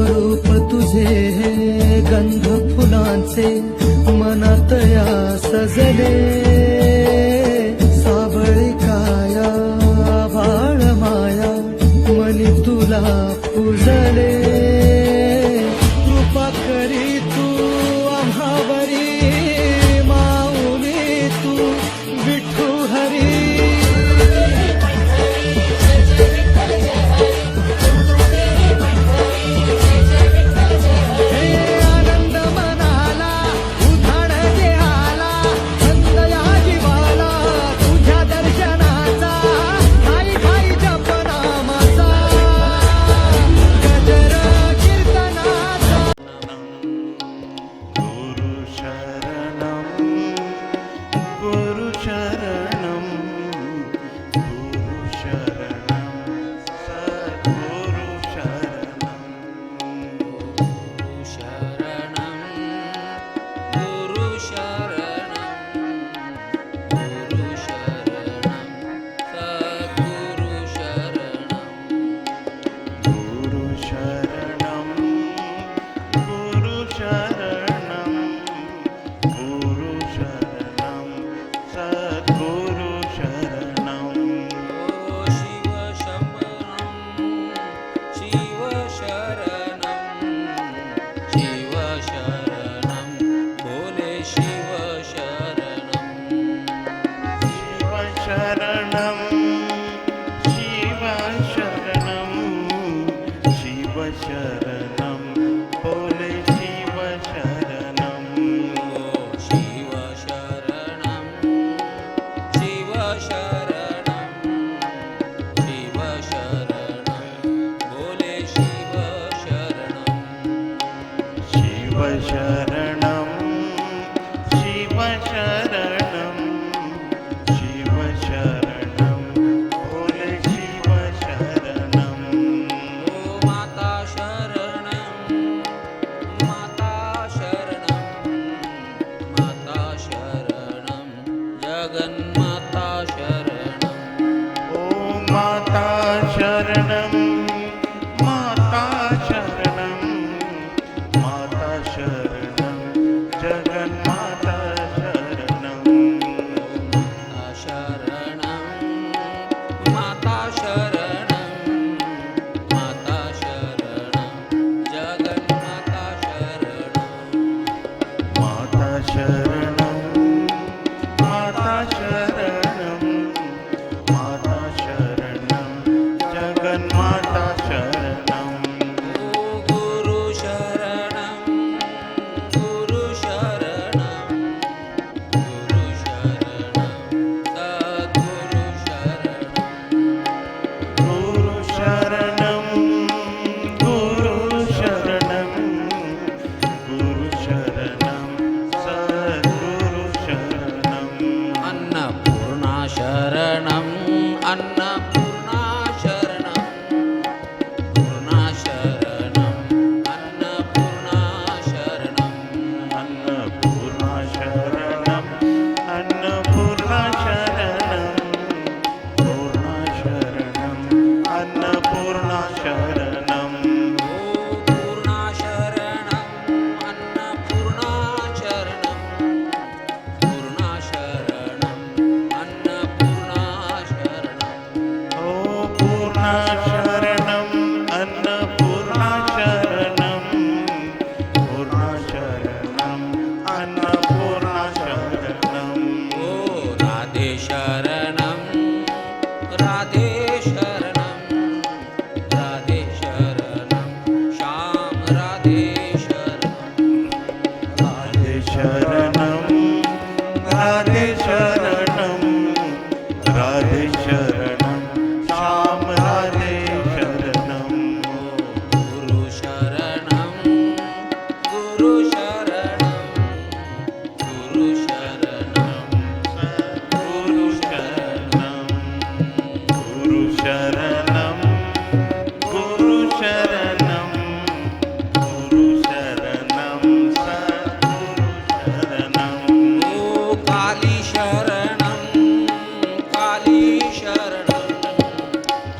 रूप तुझे गंध फुलांचे मनात या सजले सावळी काया भाळ माया मनी तुला पूजले कृपा करी तू आम्हावरी माऊली तू विठू हरी राधे शरणं श्याम राधे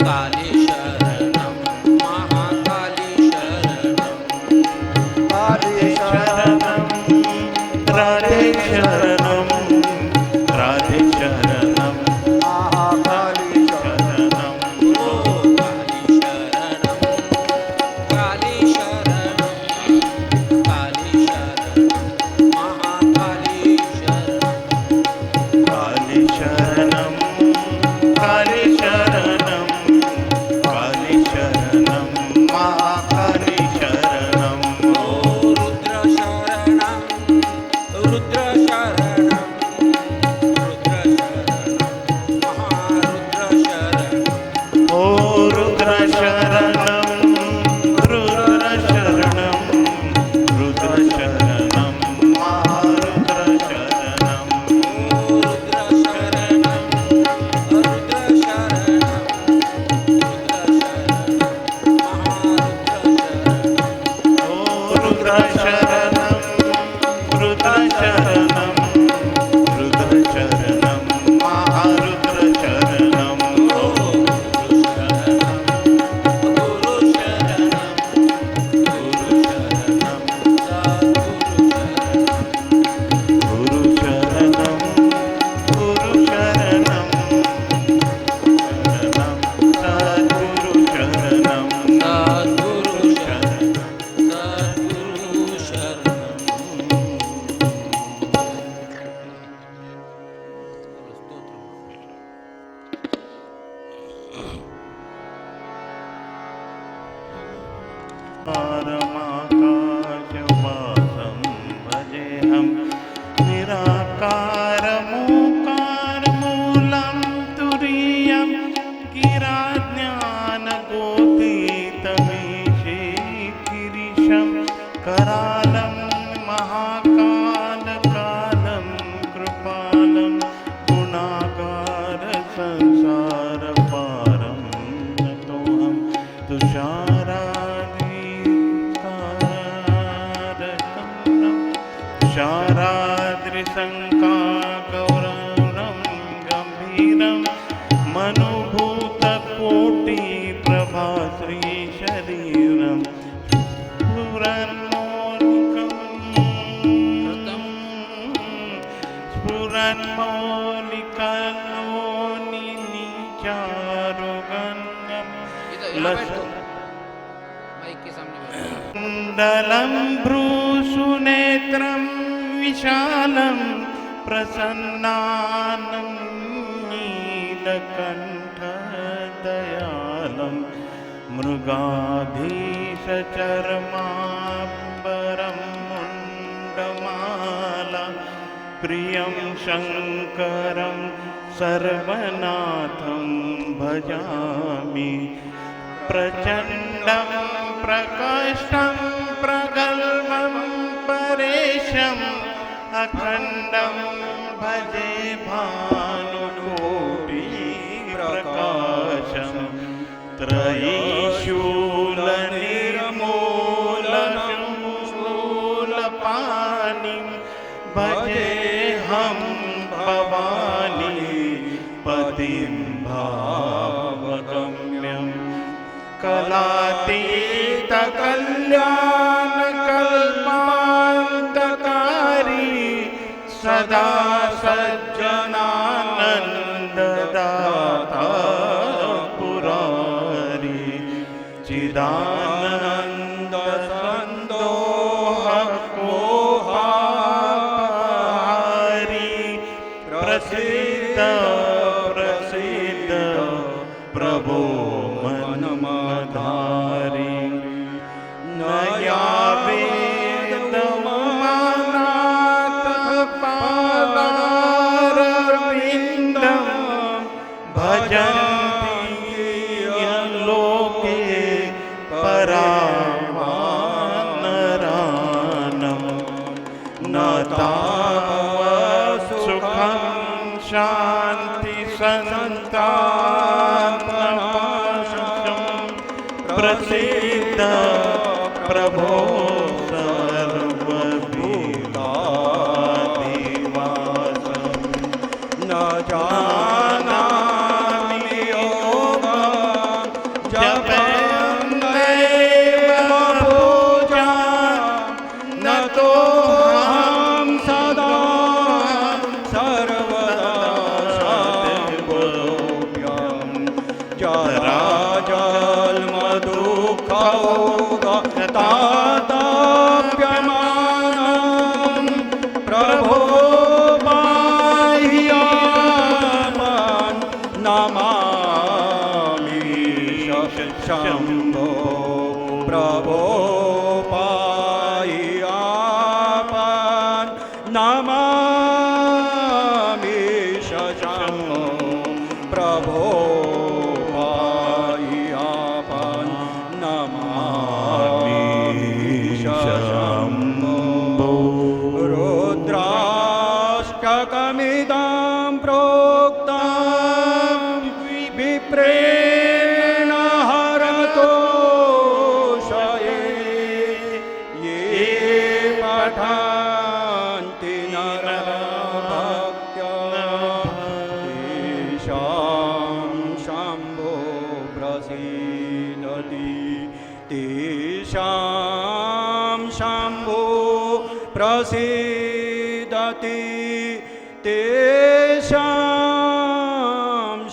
काली शरणं महाकाली शरणं काली शरणं राधे शरणं राधे शरणं महाकाली शरणं ओ काली शरणं काली शरणं काली शरणं महाकाली शरणं काली शरणं काली शरणं काली शरणं महाकाली शरणं ओ रुद्र शरणं रुद्र शरणं रुद्र शरणं महारुद्र शरणं ओ रुद्र शरणं रुद्र शरणं रुद्र शरणं महारुद्र शरणं रुद्र शरणं रुद्र शरणं रुद्र शरणं महारुद्र शरणं ओ परमाकाशवासं भजेऽहं निराकारमोकारमूलं तुरीयं गिराज्ञानगोतीतमीशेतिरिशं करालं महाकालकालं कृपालं गुणागारसंसारपारं नतोऽहं तुषाराद्रिशङ्कागौरवं गम्भीरं मनुभूतकोटिप्रभाश्रीशरीरं स्फुरन्मौलिकलोनिचारुगण्यं माइक के सामने बैठो। कुण्डलं भ्रूसुनेत्रं विशालं प्रसन्नानं नीलकण्ठदयालं मृगाधीशचर्माम्बरं मुण्डमाला प्रियं शङ्करं सर्वनाथं भजामि प्रचण्डं प्रकाष्ठं प्रगल्भं परेशम् अखण्डं भजे भानुकोटिप्रकाशं त्रयीशूलनिर्मूलशूलपाणिं भजेऽहं भवानी पतिं भावगम्यं कलातीतकल्याणकल्पान्तकारी सदा सज्जनानन्ददाता पुरारी चिदानन्दसन्दोहकोहारी प्रसीद प्रसीद प्रभो मनमधारी न यावेदमानातः पादारविन्दं भजन्ति लोके परामानरानं न तावत् सुखं शान्ति सन्तानपाशं प्रसीद प्रभो सर्वभूतादिवासं न जानामि योगं तातप्यमानं प्रभो बाह्यापन् नमामि शम्भो प्रभो पाह्यापन् नमामि शम्भो प्रभो पाह्यापन् नमामि शम्भो रुद्राष्टकमिदं प्रोक्तं विप्रेण हरतो शये ये पठन्ति नरभक्त्या तेषां शम्भो प्रसीदति तेषां शम्भो प्रसीदति तेषां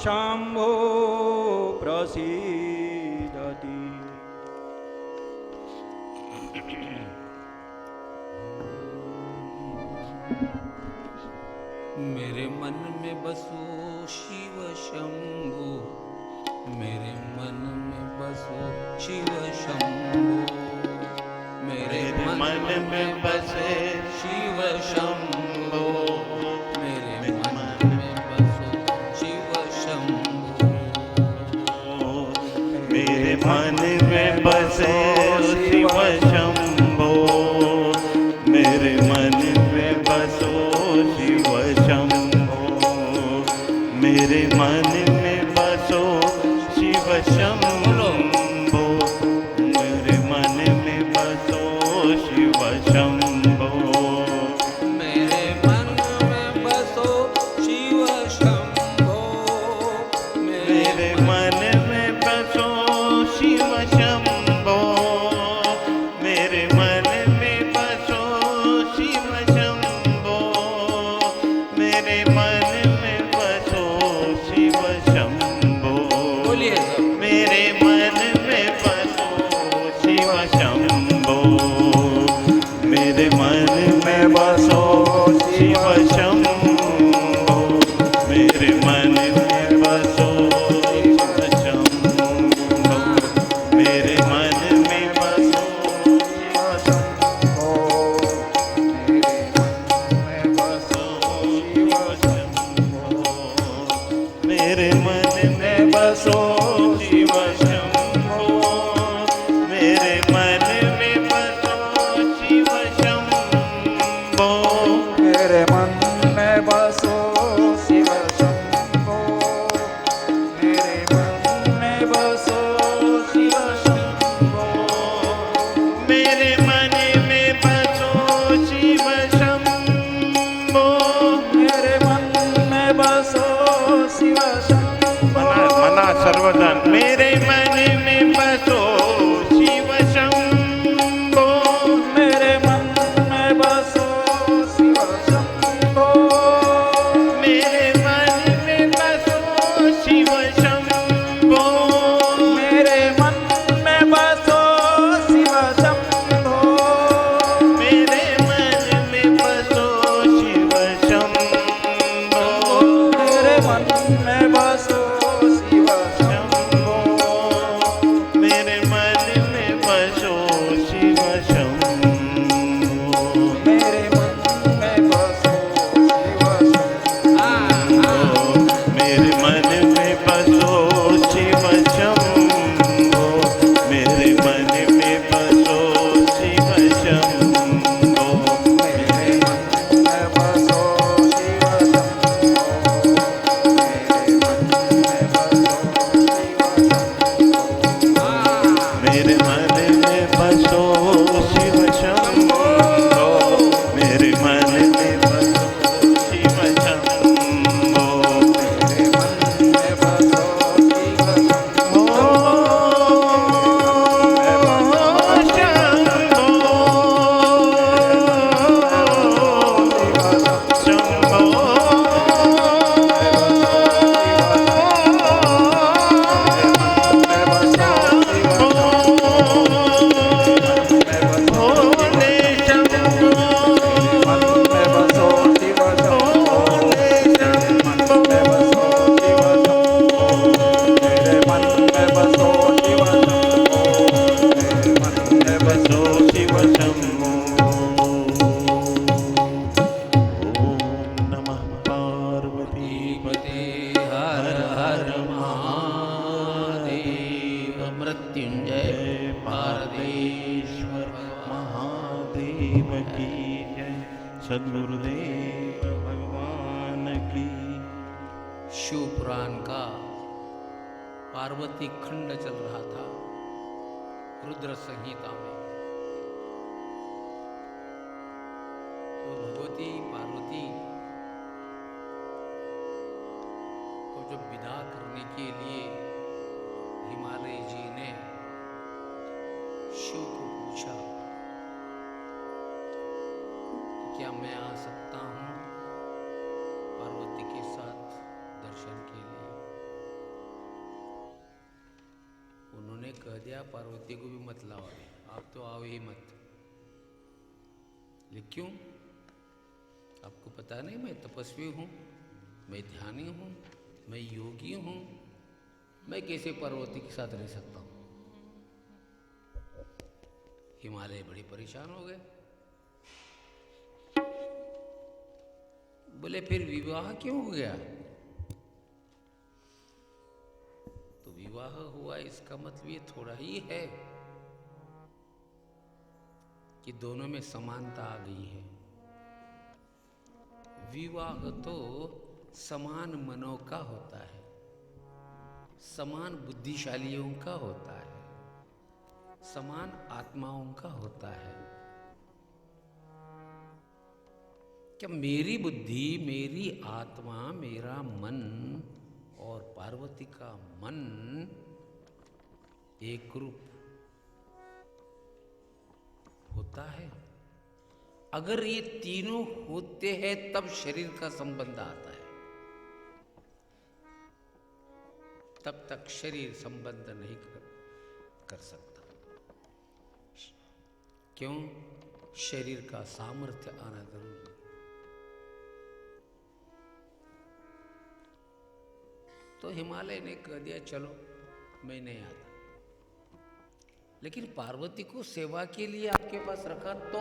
शम्भो प्रसीदति। मेरे मन में बसो शिव शंभो, मेरे मन में बसो शिव शंभो, मेरे मन में बसे शिव शंभो, मेरे मन में बसो शिव शंभो, मेरे मन में बसे शिव शंभो, मेरे मन में बसो शिव शंभो, मेरे मन में बसो शिव शंभो, मेरे मन में बसो शिव शंभो, मेरे मन में बसो शिव शंभो, मेरे मन में बसो शिव शंभो, मेरे मन में बसो शिव शंभो, मेरे मन में बसो शिव शंभो, बोलिए सब। मेरे मन में बसो शिव शंभो, मेरे मन में बसो शिव शंभो, मेरे मन में बसो शिव शंभो, मेरे मन में बसो शिव शंभो, मेरे मन में बसो शिव शंभो, मेरे मन में बसो शिव शंभो, मेरे मन में बसो शिव शंभो, मेरे मन में बसो शिव शंभो, मेरे मन में बसो शिव शंभो, मेरे मन में बसो शिव शंभो, मना सर्वजन मेरे मन में बसो शिव शंभो, मेरे मन में बसो शिव शंभो, मेरे मन में बसो शिव शंभो, मेरे मन में बसो शिव शंभो, मेरे मन में बसो शिव शंभो, मेरे मन में बसो शिव शंभो, मृत्युंजय पारदेश्वर महादेव की जय। सद्गुरुदेव भगवान की। शिव पुराण का पार्वती खंड चल रहा था रुद्र संहिता में। तो भगवती पार्वती को जब विदा करने के लिए हिमालय जी ने शिव को पूछा कि क्या मैं आ सकता हूं पार्वती के साथ दर्शन के लिए। उन्होंने कह दिया पार्वती को भी मत लाओ, आप तो आओ ही मत। लेकिन क्यों? आपको पता नहीं मैं तपस्वी हूं, मैं ध्यानी हूं, मैं योगी हूं, मैं कैसे पार्वती के साथ रह सकता हूं। हिमालय बड़े परेशान हो गए। बोले फिर विवाह क्यों हो गया? तो विवाह हुआ इसका मतलब ये थोड़ा ही है कि दोनों में समानता आ गई है। विवाह तो समान मनों का होता है, समान बुद्धिशालियों का होता है, समान आत्माओं का होता है। क्या मेरी बुद्धि, मेरी आत्मा, मेरा मन और पार्वती का मन एक रूप होता है? अगर ये तीनों होते हैं तब शरीर का संबंध आता है, तब तक शरीर संबंध नहीं कर सकता। क्यों? शरीर का सामर्थ्य आना जरूरी है। तो हिमालय ने कह दिया चलो मैं नहीं आता। लेकिन पार्वती को सेवा के लिए आपके पास रखा तो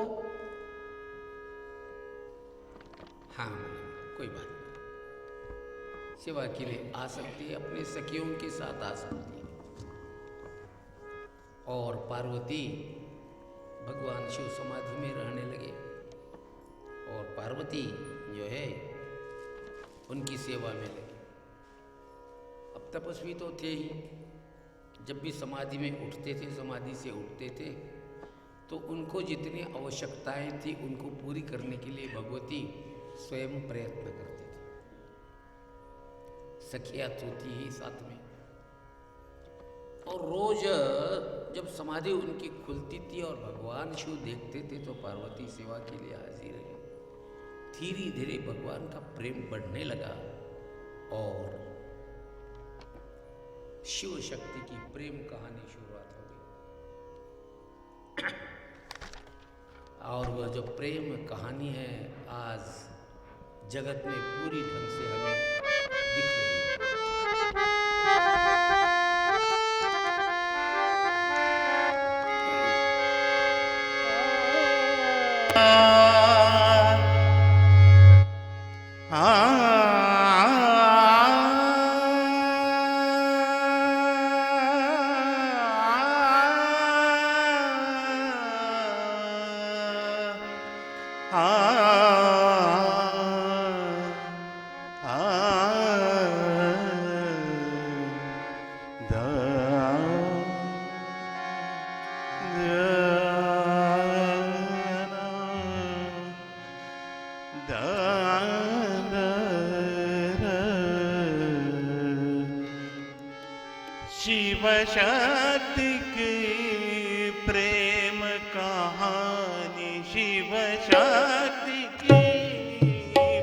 हाँ कोई बात नहीं, सेवा के लिए आ सकती है, अपने सखियों के साथ आ सकती है। और पार्वती भगवान शिव समाधि में रहने लगे और पार्वती जो है उनकी सेवा में लगे। अब तपस्वी तो थे ही, जब भी समाधि में उठते थे, समाधि से उठते थे, तो उनको जितनी आवश्यकताएं थी उनको पूरी करने के लिए भगवती स्वयं प्रयत्न करती थी। सखियां तो थी ही साथ में। और रोज जब समाधि उनकी खुलती थी और भगवान शिव देखते थे तो पार्वती सेवा के लिए हाजिर रही। धीरे धीरे भगवान का प्रेम बढ़ने लगा और शिव शक्ति की प्रेम कहानी शुरुआत हो गई। और वह जो प्रेम कहानी है आज जगत में पूरी ढंग से हमें दिख रही है। शिव शक्ति की प्रेम कहानी, शिव शक्ति की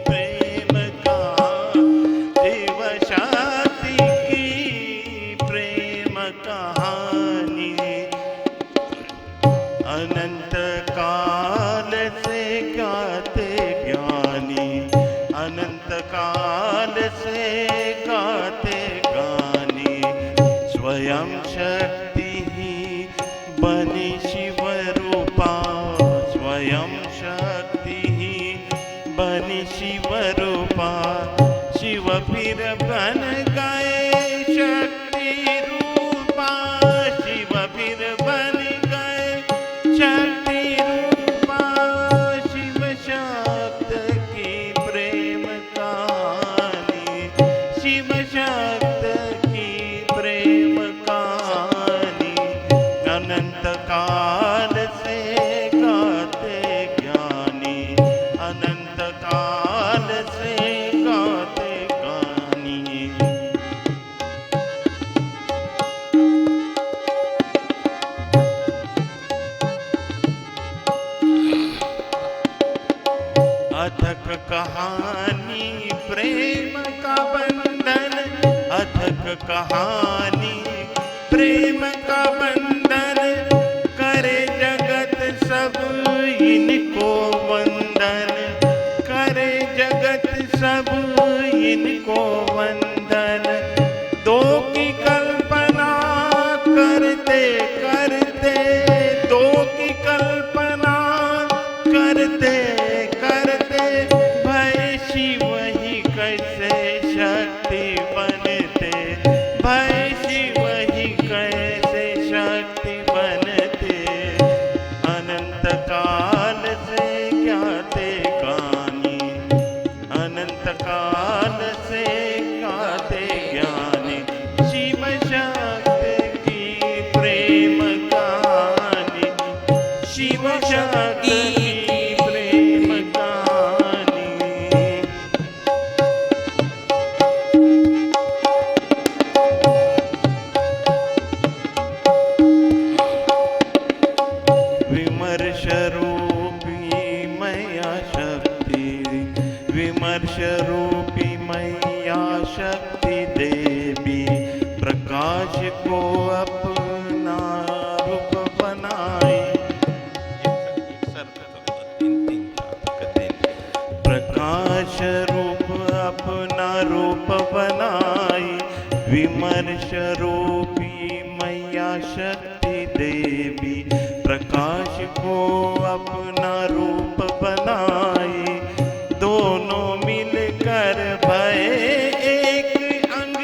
प्रेम कहानी, शिव शक्ति की प्रेम कहानी। अनंत काल से गाते ज्ञानी, अनंत काल से गाते गानी। स्वयं शक्ति ही बनी शिव रूपा, स्वयं शक्ति ही बनी शिव रूपा। शिव फिर बन गए शक्ति रूपा, शिव कहानी प्रेम का बंधन, अथक कहानी प्रेम का बंधन, करे जगत सब इनको वंदन, करे जगत सब इनको वंदन। दो की कल्पना करते करते, दो की कल्पना करते करते, भय शिव ही कैसे शक्ति बनते, भय शिव ही कैसे शक्ति बनते। अनंत काल से ज्ञाते ज्ञानी, अनंत काल से ज्ञाते ज्ञानी, शिव शक्ति की प्रेम कहानी, शिव शक्ति की प्रेम कहानी। विमर्श रूपी मैया शक्ति, विमर्श रूपी मैया शक्ति देवी, प्रकाश को अपना रूप बनाई, प्रकाश रूप अपना रूप बनाई। विमर्श रूपी मैया शक्ति देवी, प्रकाश को अपना रूप बनाई। दोनों मिलकर भय एक अंग,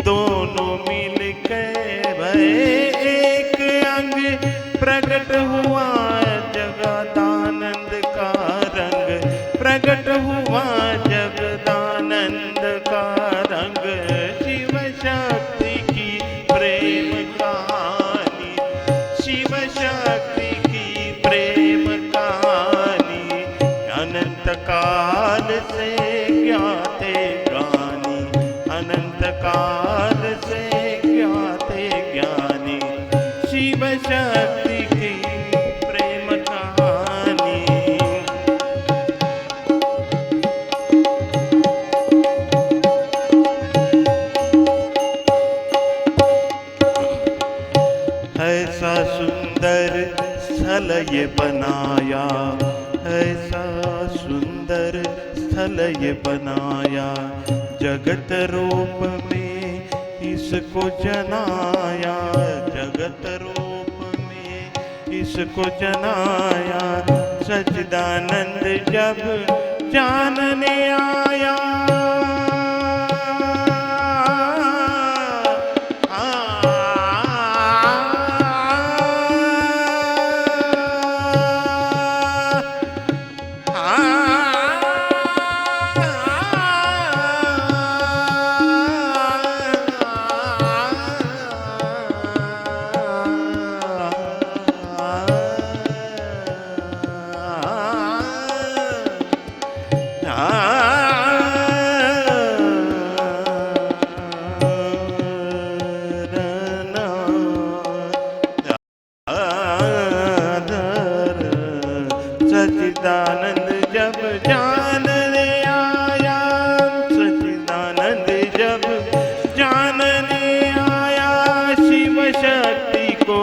दोनों मिलकर भय एक अंग, प्रकट हुआ जगदानंद का रंग, प्रकट हुआ जगदानंद का रंग। शिव शक्ति की प्रेम कहानी, शिव शक्ति की प्रेम कहानी, अनंत काल से ज्ञाते ज्ञानी, अनंत काल से ज्ञाते ज्ञानी, शिव शक्ति की प्रेम कहानी। ऐसा सुंदर स्थल ये बनाया, ऐसा सुंदर स्थल ये बनाया, जगत रूप में इसको जनाया, जगत रूप में इसको जनाया। सच्चिदानंद जब जानने आया, सच्चिदानंद जब जानने आया, सच्चिदानंद जब जानने आया, शिव शक्ति को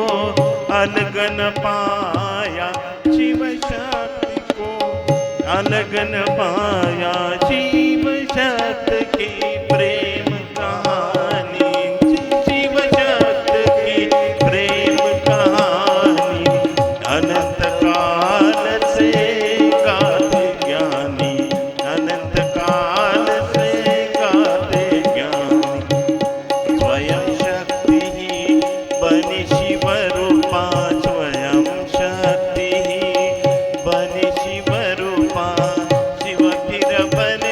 अलग न पाया, शिव शक्ति को अलग न पाया। शिव शक्ति की प्रेम कहानी, शिव शक्ति की प्रेम कहानी, अनंत काल से गाते ज्ञानी, अनंत काल से गाते ज्ञानी। स्वयं शक्ति ही बनी शिव रूपा, स्वयं शक्ति ही बनी शिव रूपा, शिव फिर बन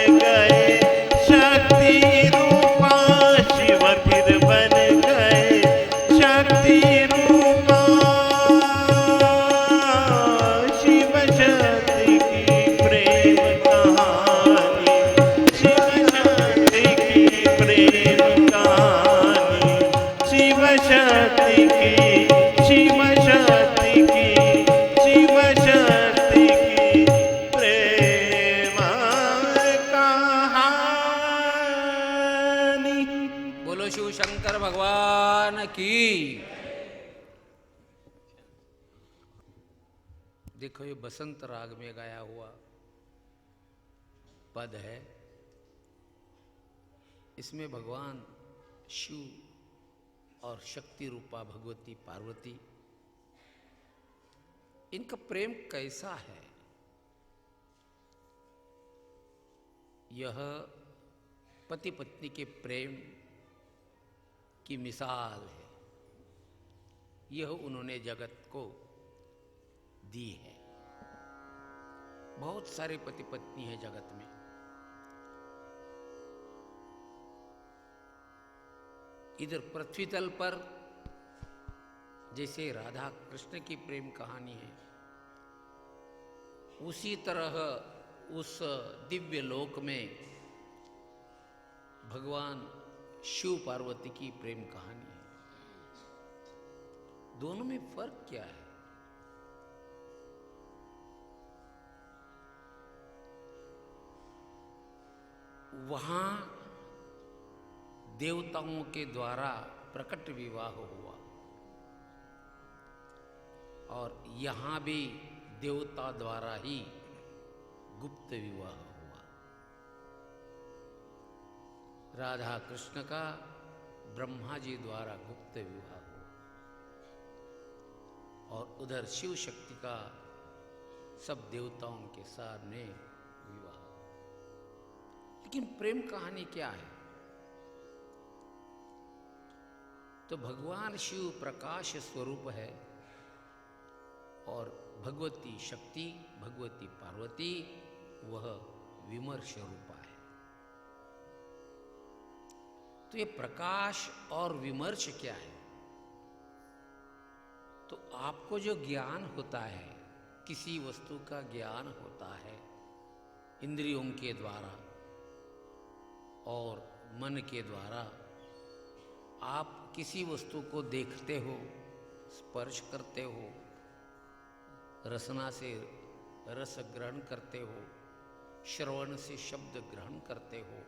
देखो ये बसंत राग में गाया हुआ पद है। इसमें भगवान शिव और शक्ति रूपा भगवती पार्वती, इनका प्रेम कैसा है, यह पति पत्नी के प्रेम की मिसाल है। यह उन्होंने जगत को दी है। बहुत सारे पति पत्नी हैं जगत में। इधर पृथ्वी तल पर जैसे राधा कृष्ण की प्रेम कहानी है, उसी तरह उस दिव्य लोक में भगवान शिव पार्वती की प्रेम कहानी है। दोनों में फर्क क्या है? वहां देवताओं के द्वारा प्रकट विवाह हुआ और यहां भी देवता द्वारा ही गुप्त विवाह हुआ। राधा कृष्ण का ब्रह्मा जी द्वारा गुप्त विवाह हुआ और उधर शिव शक्ति का सब देवताओं के सामने विवाह। लेकिन प्रेम कहानी क्या है? तो भगवान शिव प्रकाश स्वरूप है और भगवती शक्ति, भगवती पार्वती, वह विमर्श रूपा है। तो ये प्रकाश और विमर्श क्या है? तो आपको जो ज्ञान होता है, किसी वस्तु का ज्ञान होता है इंद्रियों के द्वारा और मन के द्वारा, आप किसी वस्तु को देखते हो, स्पर्श करते हो, रसना से रस ग्रहण करते हो, श्रवण से शब्द ग्रहण करते हो।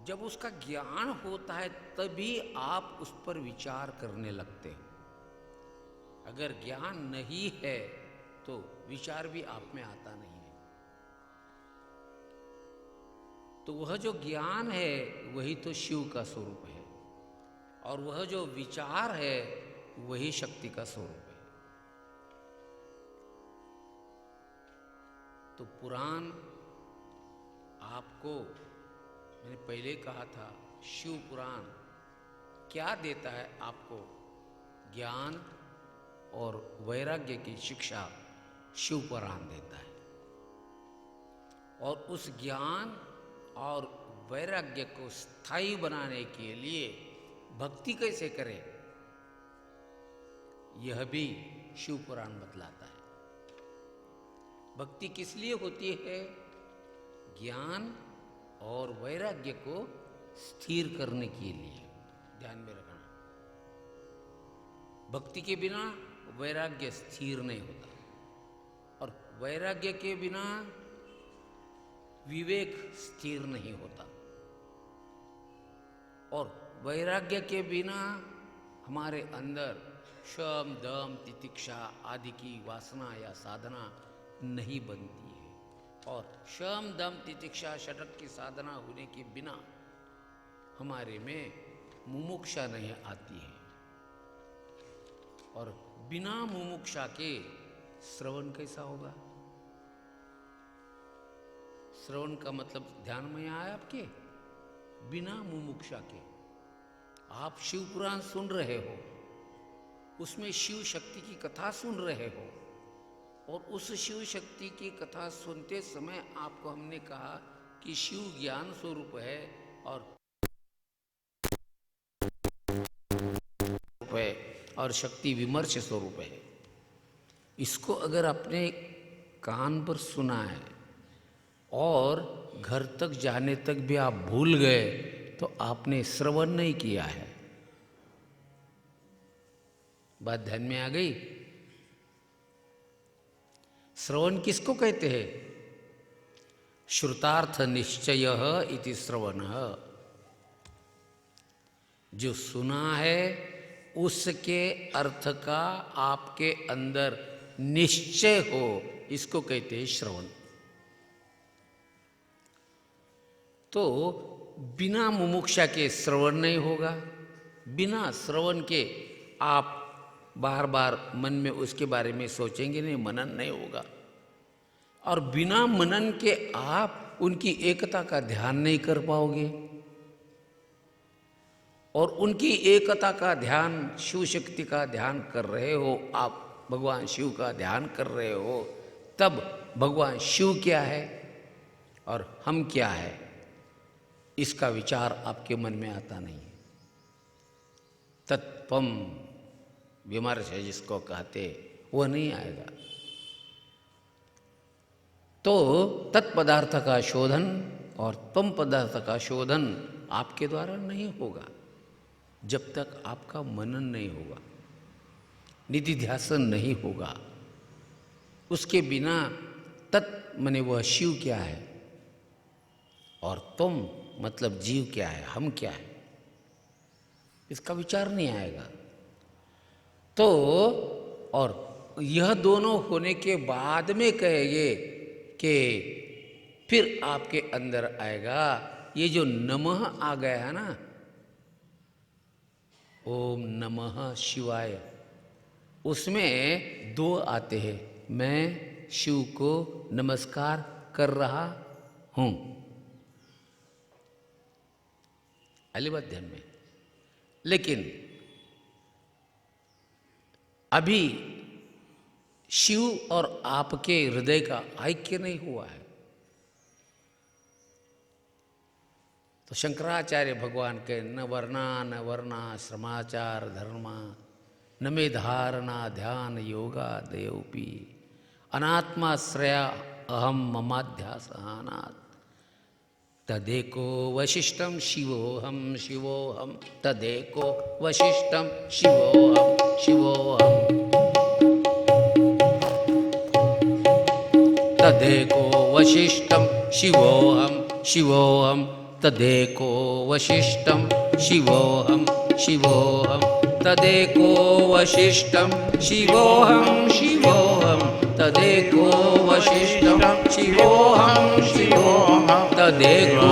जब उसका ज्ञान होता है तभी आप उस पर विचार करने लगते हो। अगर ज्ञान नहीं है तो विचार भी आप में आता नहीं है। तो वह जो ज्ञान है वही तो शिव का स्वरूप है और वह जो विचार है वही शक्ति का स्वरूप है। तो पुराण आपको, मैंने पहले कहा था, शिव पुराण क्या देता है आपको? ज्ञान और वैराग्य की शिक्षा शिव पुराण देता है। और उस ज्ञान और वैराग्य को स्थायी बनाने के लिए भक्ति कैसे करें, यह भी शिव पुराण बतलाता है। भक्ति किस लिए होती है? ज्ञान और वैराग्य को स्थिर करने के लिए। ध्यान में रखना, भक्ति के बिना वैराग्य स्थिर नहीं होता और वैराग्य के बिना विवेक स्थिर नहीं होता और वैराग्य के बिना हमारे अंदर शम, दम, तितिक्षा आदि की वासना या साधना नहीं बनती है। और शम, दम, तितिक्षा, षटक की साधना होने के बिना हमारे में मुमुक्षा नहीं आती है। और बिना मुमुक्षा के श्रवण कैसा होगा? श्रवण का मतलब ध्यान में आया आपके? बिना मुमुक्षा के आप शिव पुराण सुन रहे हो, उसमें शिव शक्ति की कथा सुन रहे हो और उस शिव शक्ति की कथा सुनते समय आपको हमने कहा कि शिव ज्ञान स्वरूप है और शक्ति विमर्श स्वरूप है। इसको अगर आपने कान पर सुना है और घर तक जाने तक भी आप भूल गए तो आपने श्रवण नहीं किया है। बात ध्यान में आ गई? श्रवण किसको कहते हैं? श्रुतार्थ निश्चयः इति श्रवणः। जो सुना है उसके अर्थ का आपके अंदर निश्चय हो, इसको कहते हैं श्रवण। तो बिना मुमुक्षा के श्रवण नहीं होगा। बिना श्रवण के आप बार बार मन में उसके बारे में सोचेंगे नहीं, मनन नहीं होगा। और बिना मनन के आप उनकी एकता का ध्यान नहीं कर पाओगे। और उनकी एकता का ध्यान, शिव शक्ति का ध्यान कर रहे हो, आप भगवान शिव का ध्यान कर रहे हो, तब भगवान शिव क्या है और हम क्या है, इसका विचार आपके मन में आता नहीं है। तत्पम विमर्श है जिसको कहते, वो नहीं आएगा। तो तत्पदार्थ का शोधन और त्वम पदार्थ का शोधन आपके द्वारा नहीं होगा जब तक आपका मनन नहीं होगा, निधि ध्यासन नहीं होगा। उसके बिना तत् मने वह शिव क्या है और तुम मतलब जीव क्या है, हम क्या है, इसका विचार नहीं आएगा। तो और यह दोनों होने के बाद में कहेंगे कि फिर आपके अंदर आएगा ये जो नमः आ गया है ना, ओम नमः शिवाय, उसमें दो आते हैं। मैं शिव को नमस्कार कर रहा हूं, अली बात ध्यान में। लेकिन अभी शिव और आपके हृदय का ऐक्य नहीं हुआ है। तो शंकराचार्य भगवान के न वर्णा न वर्णाश्रमाचार धर्मा न मे धारणा ध्यान योगा देवपी अनात्माश्रया अहम ममाध्यासनात् तदेको वशिष्ठम शिवोहम शिवोहम तदेको वशिष्ठम शिवोहम शिवोहम तदेको वशिष्ठम शिवोहम शिवोहम तदेको वशिष्ठम शिवोहम शिवोहम तदेको वशिष्ठम शिवोहम शिवोहम तदेको वशिष्ठम शिवोहम शिवोहम तदेको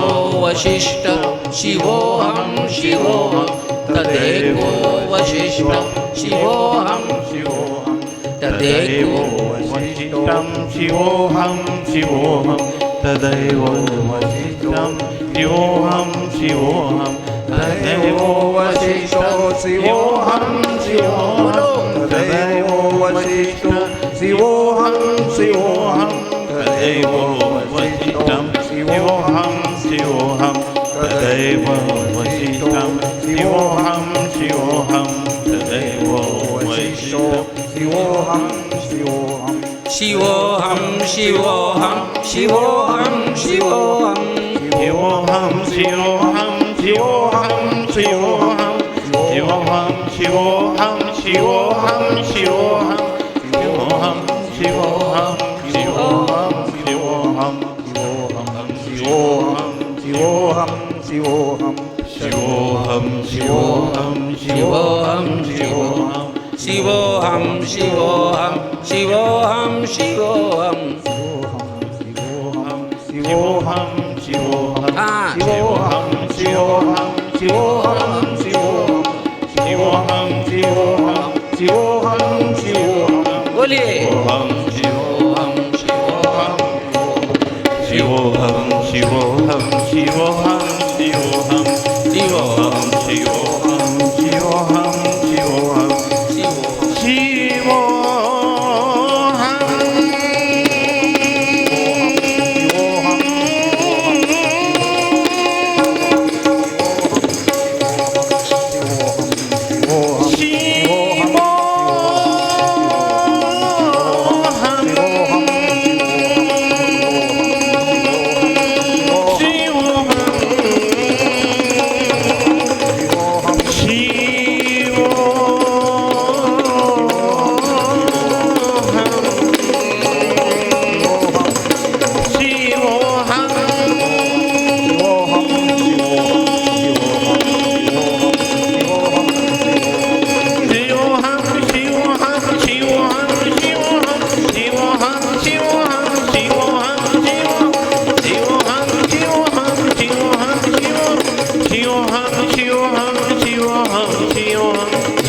वशिष्ठम शिवोहम शिवोहम तदेको वशिष्ठम शिवोहम शिवोहम तदेको वशिष्ठं शिवोऽहं शिवोऽहं तदैव वशिष्ठं शिवोऽहं शिवोऽहं तदैव वशिष्ठो शिवोऽहं शिवोऽहं तदैव वशिष्ठो शिवोऽहं शिवोऽहं तदैव वशिष्ठं शिवोऽहं शिवोऽहं तदैव वशिष्ठं शिवोऽहं शिवोऽहं तदैव वशिष्ठं शिवोऽहं शिवोऽहं शिवोहम शिवोहम शिवोहम शिवोहम शिवोऽहं शिवोऽहं शिवोऽहं शिवोऽहं शिवोऽहं शिवोऽहं शिवोऽहं शिवोऽहं शिवोऽहं शिवोऽहं शिवोऽहं शिवोऽहं शिवोऽहं शिवोऽहं शिवोऽहं शिवोऽहं शिवोऽहं शिवोऽहं शिवोहम शिवोहम शिवोहम शिवोहम शिवोऽहं शिवोऽहं हाँ शिवोऽहं शिवोऽहं शिवोऽहं शिवोऽहं शिवोऽहं शिवोऽहं शिवोऽहं बोलिए शिवोऽहं शिवोहम शिवोहम शिवोऽहं शिवोऽहं शिवोऽहं शिवोऽहं शिवोऽहं शिवोऽहं शिवोऽहं शिवोऽहं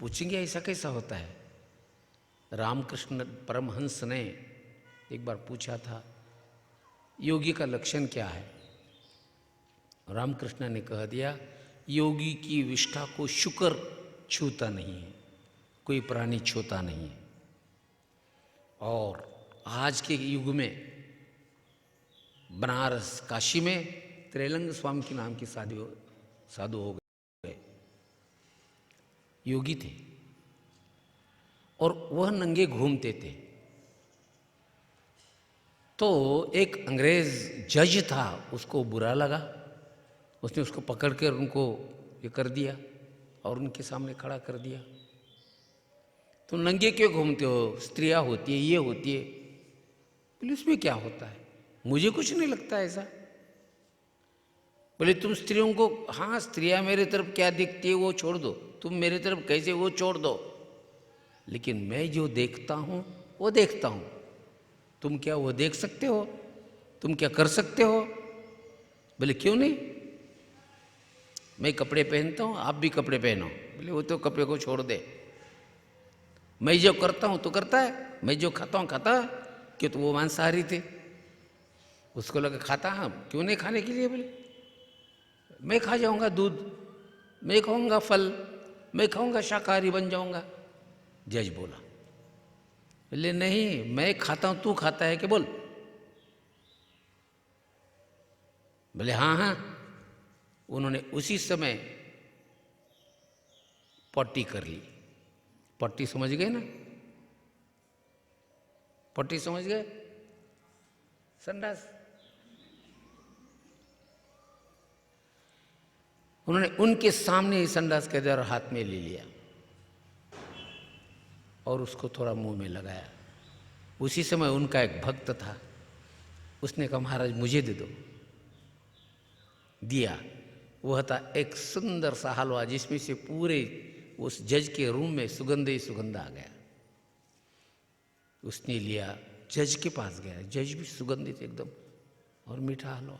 पूछेंगे ऐसा कैसा होता है? रामकृष्ण परमहंस ने एक बार पूछा था, योगी का लक्षण क्या है? रामकृष्ण ने कह दिया, योगी की विष्ठा को शुकर छूता नहीं है, कोई प्राणी छूता नहीं है। और आज के युग में बनारस काशी में त्रैलंग स्वामी के नाम के साधु हो गए, योगी थे और वह नंगे घूमते थे। तो एक अंग्रेज जज था, उसको बुरा लगा, उसने उसको पकड़ कर उनको ये कर दिया और उनके सामने खड़ा कर दिया। तो नंगे क्यों घूमते हो? स्त्रियां होती है, ये होती है। बोले उसमें क्या होता है? मुझे कुछ नहीं लगता ऐसा। बोले तुम स्त्रियों को, हाँ स्त्रियां मेरे तरफ क्या दिखती है वो छोड़ दो, तुम मेरे तरफ कैसे वो छोड़ दो, लेकिन मैं जो देखता हूं वो देखता हूं। तुम क्या वो देख सकते हो? तुम क्या कर सकते हो? बोले क्यों नहीं, मैं कपड़े पहनता हूं, आप भी कपड़े पहनो। बोले वो तो कपड़े को छोड़ दे। मैं जो करता हूं तो करता है, मैं जो खाता हूं खाता है। क्यों? तो वो मांसाहारी थे, उसको लगा खाता है, क्यों नहीं खाने के लिए? बोले मैं खा जाऊंगा दूध, मैं खाऊंगा फल, मैं खाऊंगा शाकाहारी बन जाऊंगा। जज बोला, बोले नहीं मैं खाता हूं, तू खाता है कि बोल। बोले हाँ हाँ। उन्होंने उसी समय पट्टी कर ली। पट्टी समझ गए ना? पट्टी समझ गए? संडास। उन्होंने उनके सामने ही संडास के द्वारा हाथ में ले लिया और उसको थोड़ा मुंह में लगाया। उसी समय उनका एक भक्त था, उसने कहा महाराज मुझे दे दो। दिया। वह था एक सुंदर सा हलवा जिसमें से पूरे उस जज के रूम में सुगंध ही सुगंध आ गया। उसने लिया, जज के पास गया, जज भी सुगंधित एकदम और मीठा हलवा।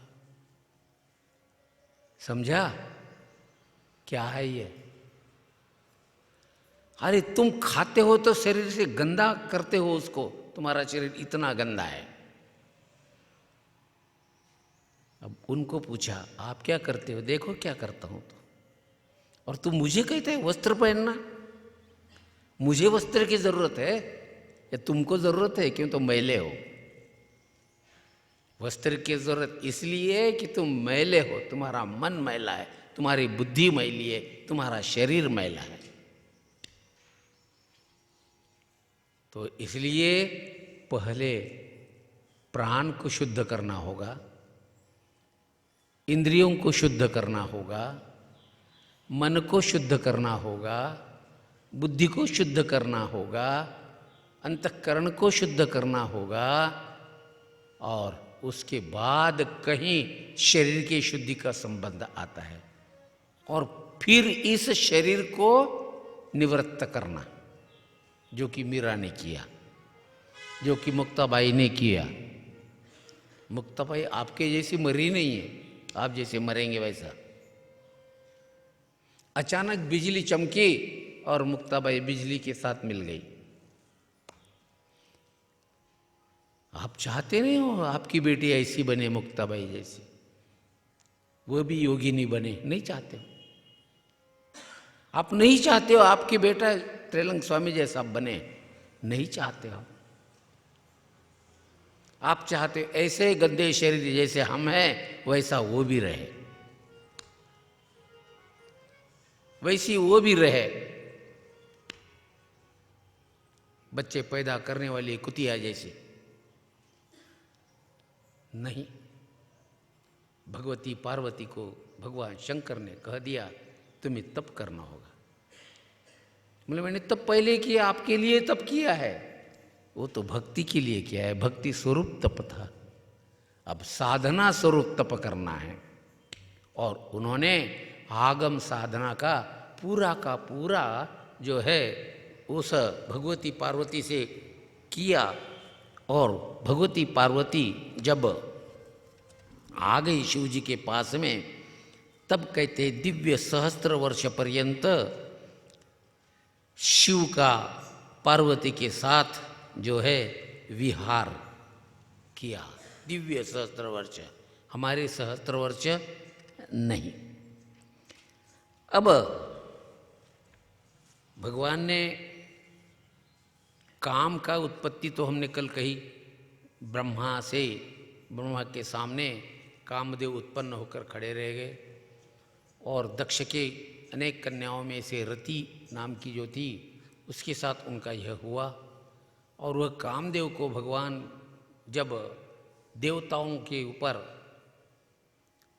समझा क्या है ये? अरे तुम खाते हो तो शरीर से गंदा करते हो उसको, तुम्हारा शरीर इतना गंदा है। अब उनको पूछा आप क्या करते हो? देखो क्या करता हूं तो। और तुम मुझे कहते हैं वस्त्र पहनना? मुझे वस्त्र की जरूरत है या तुमको जरूरत है? क्यों? तो मैले हो। वस्त्र की जरूरत इसलिए है कि तुम मैले हो, तुम्हारा मन मैला है, तुम्हारी बुद्धि मैली है, तुम्हारा शरीर मैला है। तो इसलिए पहले प्राण को शुद्ध करना होगा, इंद्रियों को शुद्ध करना होगा, मन को शुद्ध करना होगा, बुद्धि को शुद्ध करना होगा, अंतःकरण को शुद्ध करना होगा, और उसके बाद कहीं शरीर की शुद्धि का संबंध आता है। और फिर इस शरीर को निवृत्त करना, जो कि मीरा ने किया, जो कि मुक्ताबाई ने किया। मुक्ताबाई आपके जैसी मरी नहीं है, आप जैसे मरेंगे वैसा। अचानक बिजली चमकी और मुक्ताबाई बिजली के साथ मिल गई। आप चाहते नहीं हो आपकी बेटी ऐसी बने मुक्ताबाई जैसी, वो भी योगिनी बने? नहीं चाहते हो। आप नहीं चाहते हो आपकी बेटा त्रैलंग स्वामी जैसा बने? नहीं चाहते हो। आप चाहते हो ऐसे गंदे शरीर जैसे हम हैं वैसा वो भी रहे, वैसी वो भी रहे। बच्चे पैदा करने वाली कुतिया जैसी नहीं। भगवती पार्वती को भगवान शंकर ने कह दिया तुम्हें तप करना होगा। बोले मैंने तप पहले किया, आपके लिए तप किया है। वो तो भक्ति के लिए किया है, भक्ति स्वरूप तप था। अब साधना स्वरूप तप करना है। और उन्होंने आगम साधना का पूरा जो है उस भगवती पार्वती से किया। और भगवती पार्वती जब आ गई शिव जी के पास में, तब कहते दिव्य सहस्त्र वर्ष पर्यंत शिव का पार्वती के साथ जो है विहार किया, दिव्य सहस्त्रवर्ष, हमारे सहस्त्रवर्ष नहीं। अब भगवान ने काम का उत्पत्ति तो हमने कल कही, ब्रह्मा से, ब्रह्मा के सामने कामदेव उत्पन्न होकर खड़े रह गए और दक्ष के अनेक कन्याओं में से रति नाम की जो थी उसके साथ उनका यह हुआ। और वह कामदेव को भगवान जब देवताओं के ऊपर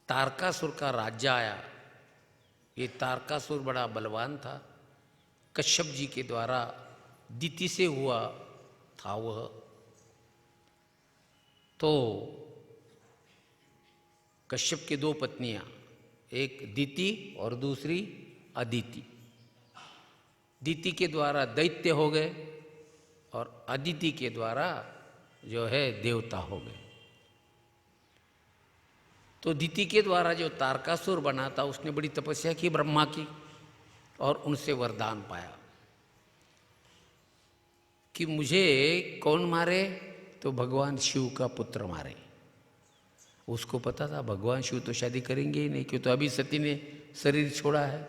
तारकासुर का राज्य आया, ये तारकासुर बड़ा बलवान था, कश्यप जी के द्वारा दिति से हुआ था वह, तो कश्यप के दो पत्नियां, एक दिति और दूसरी अदिति। दिति के द्वारा दैत्य हो गए और अदिति के द्वारा जो है देवता हो गए। तो दिति के द्वारा जो तारकासुर बना था उसने बड़ी तपस्या की ब्रह्मा की और उनसे वरदान पाया कि मुझे कौन मारे, तो भगवान शिव का पुत्र मारे। उसको पता था भगवान शिव तो शादी करेंगे ही नहीं, क्यों तो अभी सती ने शरीर छोड़ा है,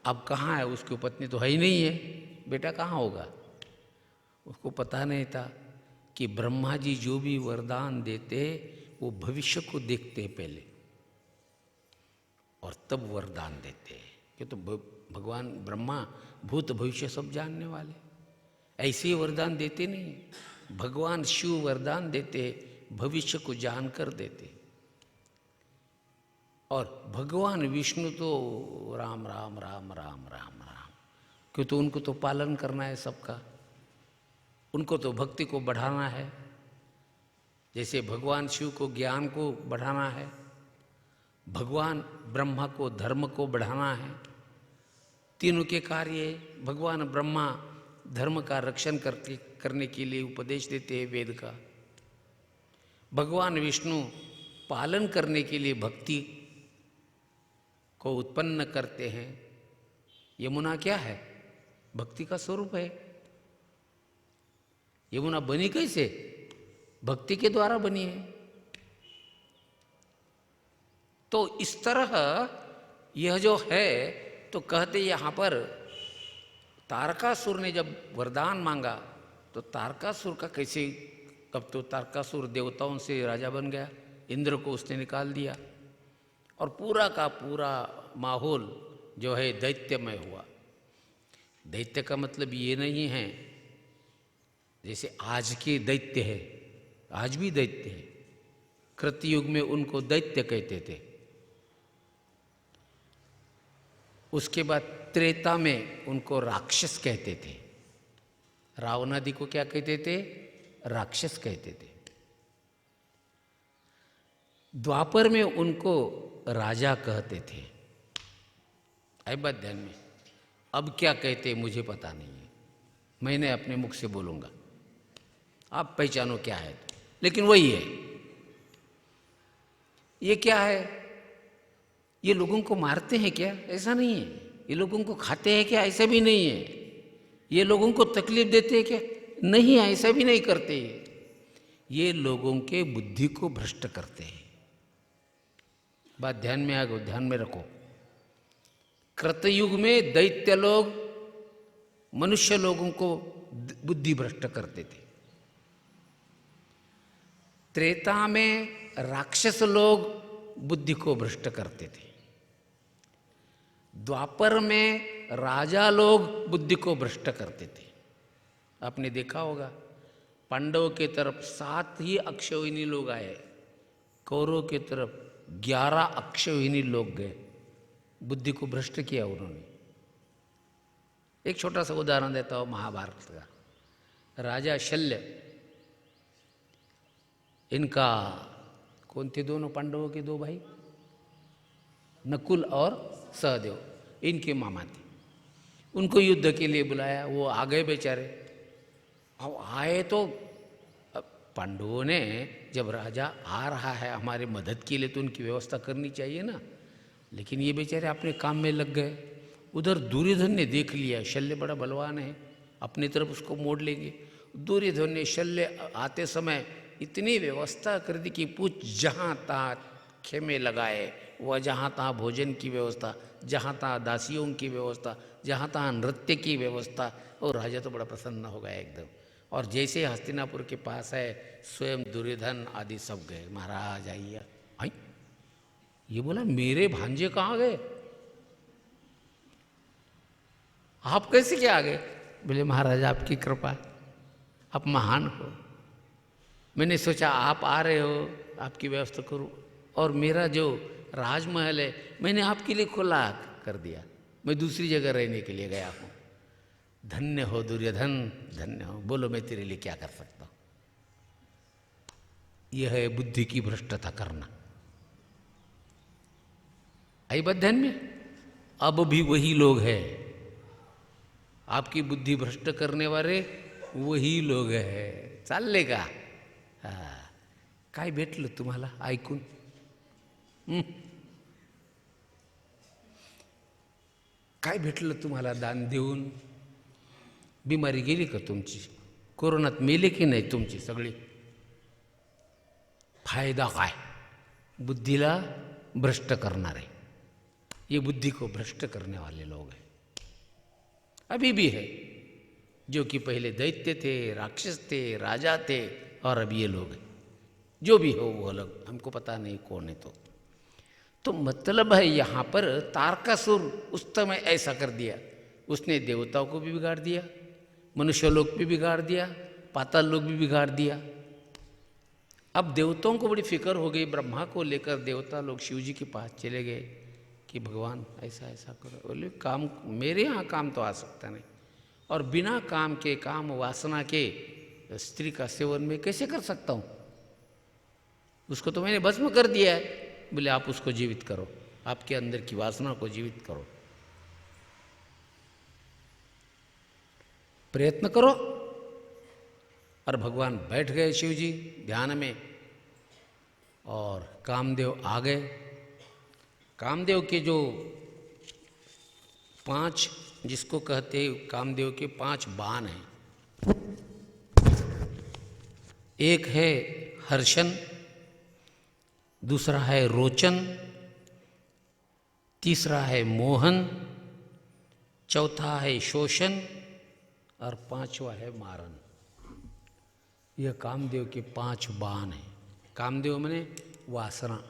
अब कहाँ है, उसकी पत्नी तो है ही नहीं है, बेटा कहाँ होगा। उसको पता नहीं था कि ब्रह्मा जी जो भी वरदान देते वो भविष्य को देखते हैं पहले और तब वरदान देते हैं, क्यों तो भगवान ब्रह्मा भूत भविष्य सब जानने वाले, ऐसे ही वरदान देते नहीं। भगवान शिव वरदान देते भविष्य को जानकर देते। और भगवान विष्णु तो राम राम राम राम राम राम, क्यों तो उनको तो पालन करना है सबका, उनको तो भक्ति को बढ़ाना है। जैसे भगवान शिव को ज्ञान को बढ़ाना है, भगवान ब्रह्मा को धर्म को बढ़ाना है। तीनों के कार्य, भगवान ब्रह्मा धर्म का रक्षण करने के लिए उपदेश देते हैं वेद का, भगवान विष्णु पालन करने के लिए भक्ति को उत्पन्न करते हैं। यमुना क्या है, भक्ति का स्वरूप है। यमुना बनी कैसे, भक्ति के द्वारा बनी है। तो इस तरह यह जो है, तो कहते यहाँ पर तारकासुर ने जब वरदान मांगा तो तारकासुर का कैसे, कब तो तारकासुर देवताओं से राजा बन गया, इंद्र को उसने निकाल दिया और पूरा का पूरा माहौल जो है दैत्यमय हुआ। दैत्य का मतलब ये नहीं है जैसे आज के दैत्य है, आज भी दैत्य है, कृतयुग में उनको दैत्य कहते थे। उसके बाद त्रेता में उनको राक्षस कहते थे। रावणादि को क्या कहते थे, राक्षस कहते थे। द्वापर में उनको राजा कहते थे। आई बात ध्यान में। अब क्या कहते मुझे पता नहीं है, मैंने अपने मुख से बोलूंगा, आप पहचानो क्या है, लेकिन वही है। ये क्या है, ये लोगों को मारते हैं क्या, ऐसा नहीं है। ये लोगों को खाते हैं क्या, ऐसा भी नहीं है। ये लोगों को तकलीफ देते हैं क्या, नहीं, ऐसा भी नहीं करते। ये लोगों के बुद्धि को भ्रष्ट करते हैं। बात ध्यान में आ गई, ध्यान में रखो। कृतयुग में दैत्य लोग मनुष्य लोगों को बुद्धि भ्रष्ट करते थे। त्रेता में राक्षस लोग बुद्धि को भ्रष्ट करते थे। द्वापर में राजा लोग बुद्धि को भ्रष्ट करते थे। आपने देखा होगा, पांडव के तरफ 7 ही अक्षौहिणी लोग आए, कौरव के तरफ 11 अक्षौहिणी लोग गए, बुद्धि को भ्रष्ट किया उन्होंने। एक छोटा सा उदाहरण देता हूं महाभारत का। राजा शल्य, इनका कौन थे दोनों पांडवों के 2 भाई, नकुल और सहदेव, इनके मामा थे। उनको युद्ध के लिए बुलाया, वो आ गए बेचारे। अब आए तो पांडवों ने, जब राजा आ रहा है हमारे मदद के लिए तो उनकी व्यवस्था करनी चाहिए ना, लेकिन ये बेचारे अपने काम में लग गए। उधर दुर्योधन ने देख लिया शल्य बड़ा बलवान है, अपनी तरफ उसको मोड़ लेंगे। दुर्योधन ने शल्य आते समय इतनी व्यवस्था कर दी कि पूछ जहाँ तहाँ खेमे लगाए, वह जहाँ तहाँ भोजन की व्यवस्था, जहाँ तहाँ दासियों की व्यवस्था, जहाँ तहाँ नृत्य की व्यवस्था। और राजा तो बड़ा प्रसन्न हो गया एकदम। और जैसे हस्तिनापुर के पास है, स्वयं दुर्योधन आदि सब गए। महाराज आइए। आई ये बोला मेरे भांजे कहाँ गए, आप कैसे क्या आ गए? बोले महाराज आपकी कृपा, आप महान हो, मैंने सोचा आप आ रहे हो, आपकी व्यवस्था करूं। और मेरा जो राजमहल है मैंने आपके लिए खुला कर दिया, मैं दूसरी जगह रहने के लिए गया हूं। धन्य हो दुर्योधन, धन्य हो। बोलो मैं तेरे लिए क्या कर सकता हूं। यह है बुद्धि की भ्रष्टता करना। आई बात ध्यान में? अब भी वही लोग हैं, आपकी बुद्धि भ्रष्ट करने वाले वही लोग हैं। चालले का? काय भेटलं तुम्हाला ऐकून? काय भेटलं तुम्हाला दान देऊन? बिमारी गेली का तुमची? कोरोनात मेले की नाही तुमची सगळी? फायदा काय? बुद्धीला भ्रष्ट करणारे, ये बुद्धि को भ्रष्ट करने वाले लोग हैं। अभी भी है, जो कि पहले दैत्य थे, राक्षस थे, राजा थे, और अब ये लोग हैं। जो भी हो वो अलग, हमको पता नहीं कौन है। तो मतलब है यहाँ पर तारकासुर उस समय ऐसा कर दिया, उसने देवताओं को भी बिगाड़ दिया, मनुष्य लोग भी बिगाड़ दिया, पाताल लोग भी बिगाड़ दिया। अब देवताओं को बड़ी फिक्र हो गई, ब्रह्मा को लेकर देवता लोग शिव जी के पास चले गए कि भगवान ऐसा ऐसा करो। बोले काम मेरे यहाँ काम तो आ सकता नहीं, और बिना काम के, काम वासना के स्त्री का सेवन मैं कैसे कर सकता हूँ? उसको तो मैंने भस्म कर दिया है। बोले आप उसको जीवित करो, आपके अंदर की वासना को जीवित करो, प्रयत्न करो। और भगवान बैठ गए शिव जी ध्यान में, और कामदेव आ गए। कामदेव के जो 5, जिसको कहते हैं कामदेव के 5 बाण हैं। एक है हर्षण, दूसरा है रोचन, तीसरा है मोहन, चौथा है शोषण, और 5वां है मारन। यह कामदेव के 5 बाण हैं। कामदेव माने वासना।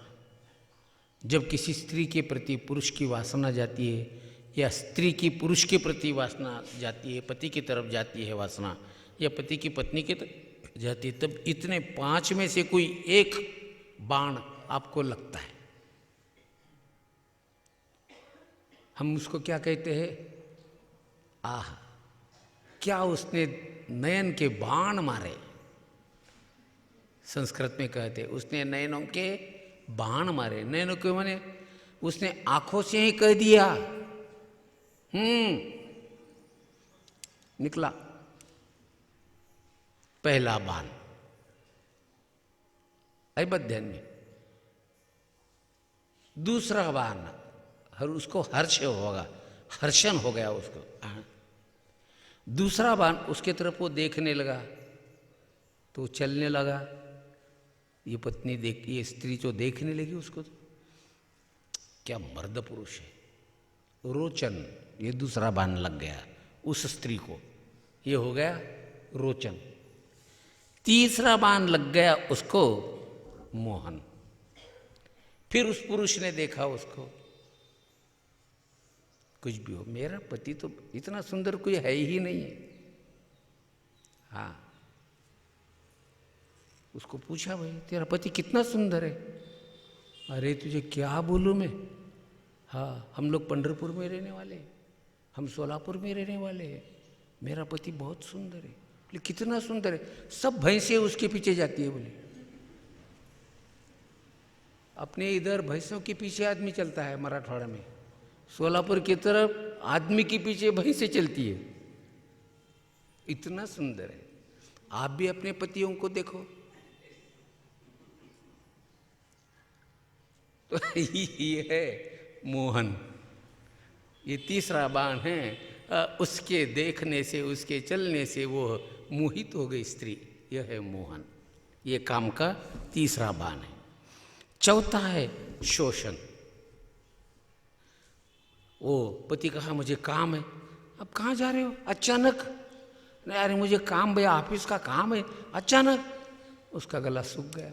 जब किसी स्त्री के प्रति पुरुष की वासना जाती है, या स्त्री की पुरुष के प्रति वासना जाती है, पति की तरफ जाती है वासना, या पति की पत्नी की तरफ जाती है, तब इतने 5 में से कोई एक बाण आपको लगता है। हम उसको क्या कहते हैं? आह, क्या उसने नयन के बाण मारे। संस्कृत में कहते उसने नयनों के बाण मारे। नयनों के माने उसने आंखों से ही कह दिया। निकला पहला बाण। आई बात ध्यान में? दूसरा बाण, उसको हर्ष होगा, हर्षण हो गया उसको। दूसरा बाण उसके तरफ वो देखने लगा, तो चलने लगा। ये पत्नी देख, ये स्त्री जो देखने लगी उसको, तो क्या मर्द पुरुष है। रोचन, ये दूसरा बाण लग गया उस स्त्री को, ये हो गया रोचन। तीसरा बाण लग गया उसको मोहन। फिर उस पुरुष ने देखा उसको, कुछ भी हो, मेरा पति तो इतना सुंदर कोई है ही नहीं है। हाँ, उसको पूछा भाई तेरा पति कितना सुंदर है? अरे तुझे क्या बोलूं मैं, हाँ हम लोग पंढरपुर में रहने वाले हैं, हम सोलापुर में रहने वाले हैं, मेरा पति बहुत सुंदर है। बोले कितना सुंदर है? सब भैंसें उसके पीछे जाती है। बोले अपने इधर भैंसों के पीछे आदमी चलता है मराठवाड़ा में, सोलापुर की तरफ आदमी के पीछे भैंसें चलती है। इतना सुंदर है। आप भी अपने पतियों को देखो। तो ये है मोहन। ये तीसरा बाण है। उसके देखने से, उसके चलने से वो मोहित हो गई स्त्री, यह है मोहन। ये काम का तीसरा बाण है। चौथा है शोषण। वो पति कहा मुझे काम है। अब कहाँ जा रहे हो अचानक? नहीं अरे मुझे काम, भैया ऑफिस का काम है। अचानक उसका गला सूख गया,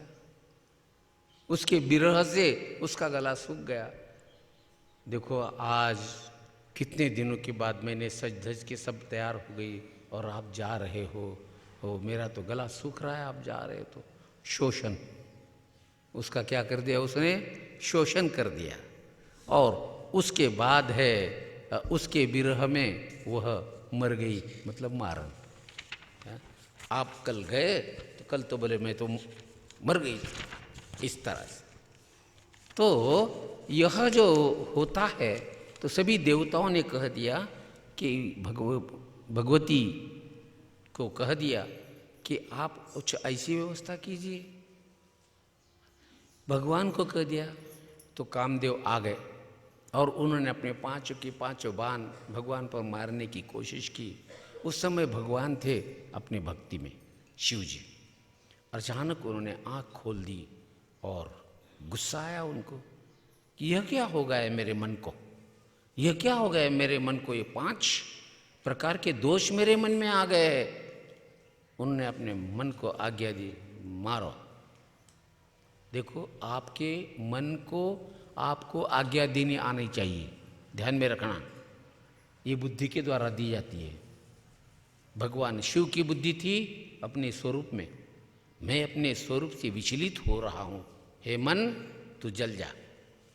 उसके विरह से उसका गला सूख गया। देखो आज कितने दिनों के बाद मैंने सज धज के सब तैयार हो गई और आप जा रहे हो, मेरा तो गला सूख रहा है, आप जा रहे हो। तो शोषण, उसका क्या कर दिया उसने? शोषण कर दिया। और उसके बाद है उसके विरह में वह मर गई, मतलब मारन। आप कल गए तो कल तो बोले मैं तो मर गई, इस तरह से। तो यह जो होता है, तो सभी देवताओं ने कह दिया कि भगवती को कह दिया कि आप कुछ ऐसी व्यवस्था कीजिए। भगवान को कह दिया तो कामदेव आ गए और उन्होंने अपने पांचों के पांचों बाण भगवान पर मारने की कोशिश की। उस समय भगवान थे अपनी भक्ति में, शिव जी। अचानक उन्होंने आँख खोल दी और गुस्सा आया उनको कि यह क्या हो गया है मेरे मन को, यह क्या हो गया है मेरे मन को, ये 5 प्रकार के दोष मेरे मन में आ गए। उन्होंने अपने मन को आज्ञा दी, मारो। देखो आपके मन को आपको आज्ञा देनी आनी चाहिए, ध्यान में रखना। ये बुद्धि के द्वारा दी जाती है। भगवान शिव की बुद्धि थी अपने स्वरूप में, मैं अपने स्वरूप से विचलित हो रहा हूँ, हे मन तू जल जा,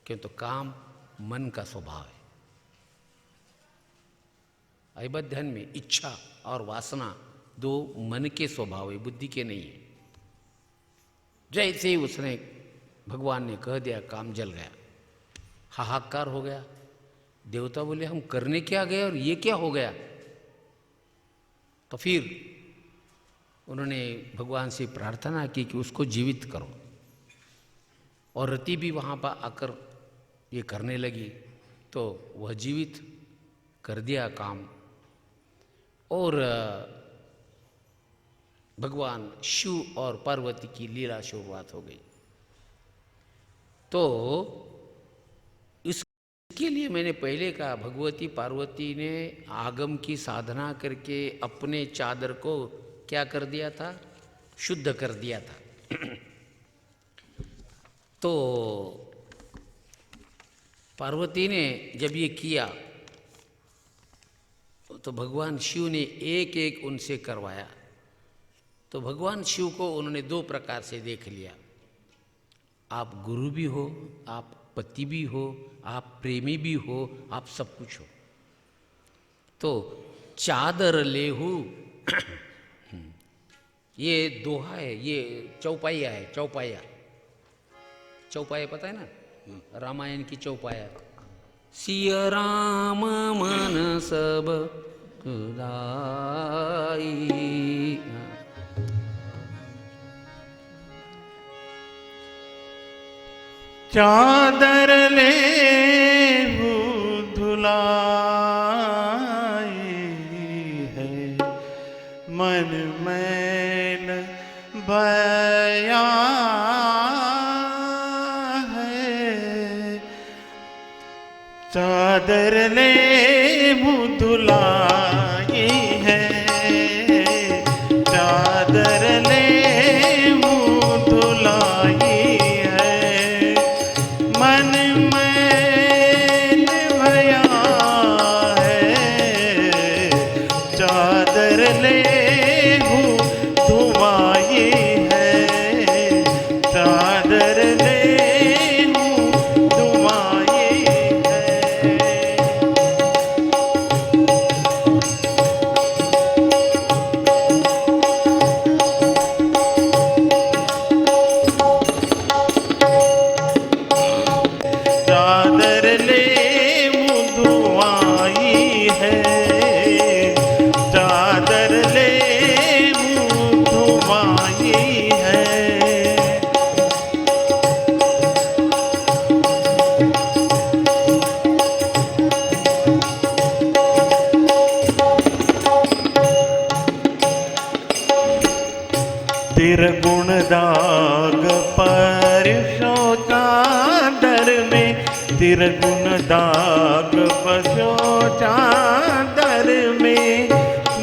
क्यों तो काम मन का स्वभाव है। अयबद्ध ध्यान में इच्छा और वासना 2 मन के स्वभाव है, बुद्धि के नहीं है। जैसे ही उसने भगवान ने कह दिया, काम जल गया, हाहाकार हो गया। देवता बोले हम करने क्या गए और ये क्या हो गया? तो फिर उन्होंने भगवान से प्रार्थना की कि उसको जीवित करो। और रति भी वहाँ पर आकर ये करने लगी, तो वह जीवित कर दिया काम। और भगवान शिव और पार्वती की लीला शुरुआत हो गई। तो इसके लिए मैंने पहले कहा, भगवती पार्वती ने आगम की साधना करके अपने चादर को क्या कर दिया था? शुद्ध कर दिया था। तो पार्वती ने जब ये किया तो भगवान शिव ने एक एक उनसे करवाया। तो भगवान शिव को उन्होंने 2 प्रकार से देख लिया, आप गुरु भी हो, आप पति भी हो, आप प्रेमी भी हो, आप सब कुछ हो। तो चादर लेहू ये दोहा है, ये चौपाइया है। चौपाइया, चौपाइया पता है ना, रामायण की चौपाइया। सिया राम मन सब खुदाई, चादर ले धुलाई है, मन मैल बया है। चादर ले धुलाई है, चादर ले धुलाई है, मन मैल भया है। चादर ले धुमाई है, चादर ले धुमाई है। तिरगुण दाग बसो चादर में,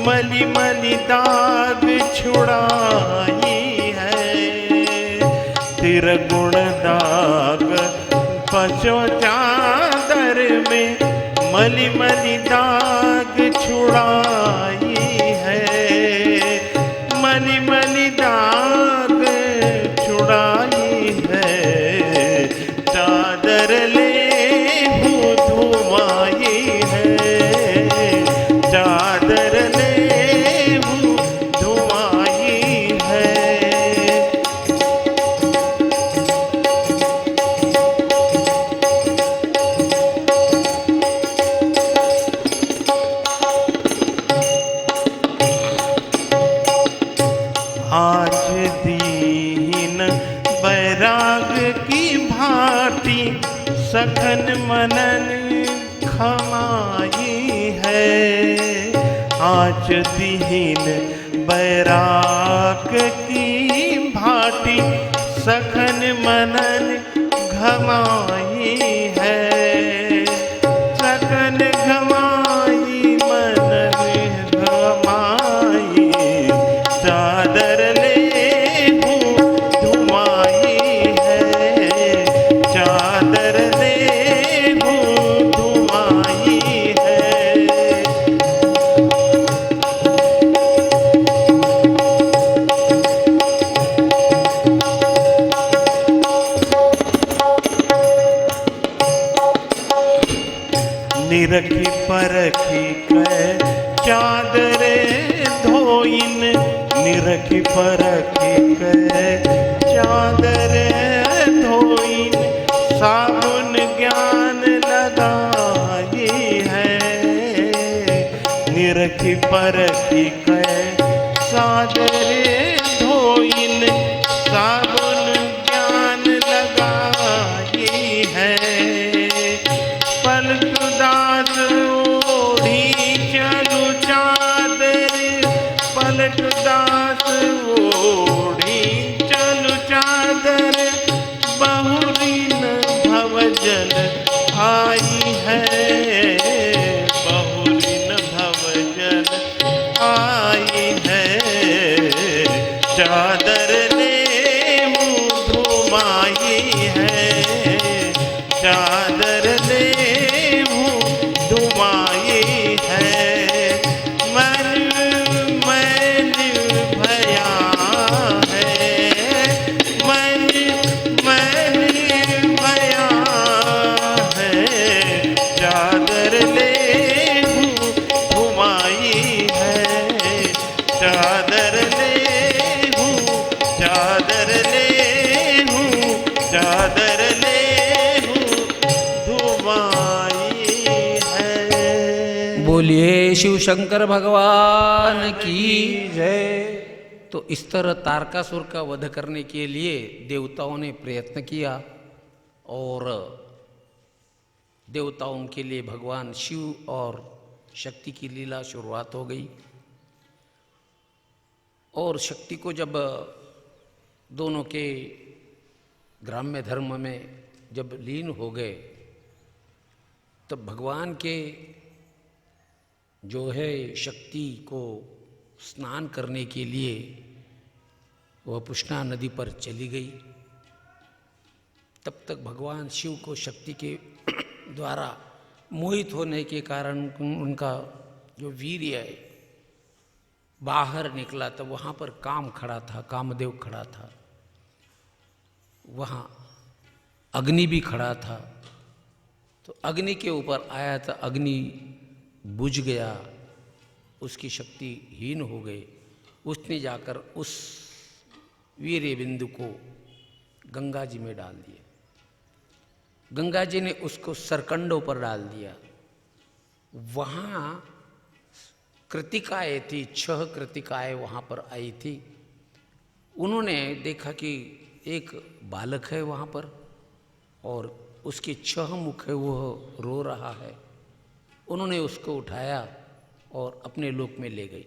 मली मली दाग छुड़ाई है। तिरगुण दाग बसो चादर में, मली मली दाग छुड़ाई है। मली मली दाग छुड़ाई है। चादर ले हूँ धुमाई है। चादर ले हूँ धुमाई है। आज दीन बैराग की भांति सघन मनन खमाई है। आज दीन बैराग की भांति सघन मनन घमाई है। सघन घमाई मनन घमाई। चादर ले हूँ धुमाई है। चादर ले हूँ धुमाई है। निरखी परखी कै चादरे धोइन। निरखी परखी कै चादरे धोइन। साबुन ज्ञान लगाई है। निरखी परखी कै चादरे धोइन। साबुन ज्ञान लगाई है। पलटुदास ओढ़ी चलू चादर। पलटुदास ओढ़ी चलू चादर। बहुरी न भवजल आई है। बहुरी न भवजल आई है। चादर ले मुँह धुमाई है। चादर ले धुमाई है। मन मैल भया है। मन मैल भया है। चादर ले धुमाई है। चादर ले चादर ले चादर ले धुमाई है। बोलिए शिव शंकर भगवान की। जय। तो इस तरह तारकासुर का वध करने के लिए देवताओं ने प्रयत्न किया और देवताओं के लिए भगवान शिव और शक्ति की लीला शुरुआत हो गई। और शक्ति को जब दोनों के ग्राम्य धर्म में जब लीन हो गए तब भगवान के जो है शक्ति को स्नान करने के लिए वह पुष्णा नदी पर चली गई। तब तक भगवान शिव को शक्ति के द्वारा मोहित होने के कारण उनका जो वीर्य है बाहर निकला। तब वहाँ पर काम खड़ा था, कामदेव खड़ा था। वहाँ अग्नि भी खड़ा था। तो अग्नि के ऊपर आया था, अग्नि बुझ गया, उसकी शक्ति हीन हो गई। उसने जाकर उस वीर्य बिंदु को गंगा जी में डाल दिया। गंगा जी ने उसको सरकंडों पर डाल दिया। वहाँ कृतिकाएँ थी, 6 कृतिकाएँ वहाँ पर आई थी। उन्होंने देखा कि एक बालक है वहाँ पर और उसके 6 मुख है, वो रो रहा है। उन्होंने उसको उठाया और अपने लोक में ले गई।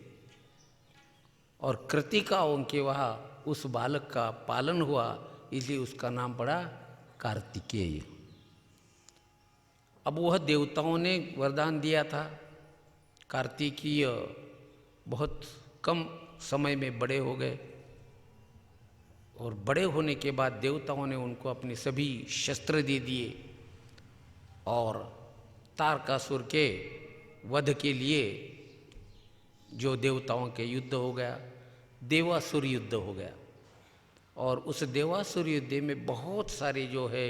और कृतिकाओं के वहाँ उस बालक का पालन हुआ, इसलिए उसका नाम पड़ा कार्तिकेय। अब वह देवताओं ने वरदान दिया था, कार्तिकीय बहुत कम समय में बड़े हो गए, और बड़े होने के बाद देवताओं ने उनको अपने सभी शस्त्र दे दिए और तारकासुर के वध के लिए जो देवताओं के युद्ध हो गया, देवासुर युद्ध हो गया। और उस देवासुर युद्ध में बहुत सारे जो है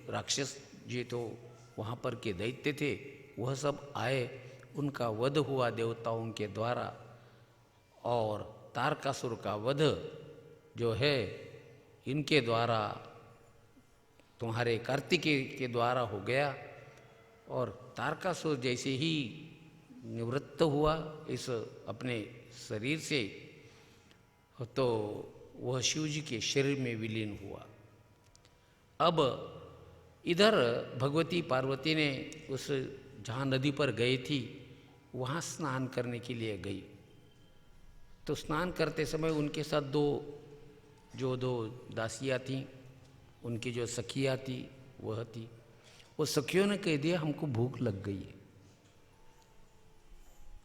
राक्षस जो तो वहाँ पर के दैत्य थे वह सब आए, उनका वध हुआ देवताओं के द्वारा। और तारकासुर का वध जो है इनके द्वारा, तुम्हारे कार्तिकेय के द्वारा हो गया। और तारकासुर जैसे ही निवृत्त हुआ इस अपने शरीर से, तो वह शिव जी के शरीर में विलीन हुआ। अब इधर भगवती पार्वती ने उस जहाँ नदी पर गई थी वहाँ स्नान करने के लिए गई। तो स्नान करते समय उनके साथ दो दासियाँ थीं, उनकी जो सखियाँ थी वह थी। वो सखियों ने कह दिया हमको भूख लग गई है।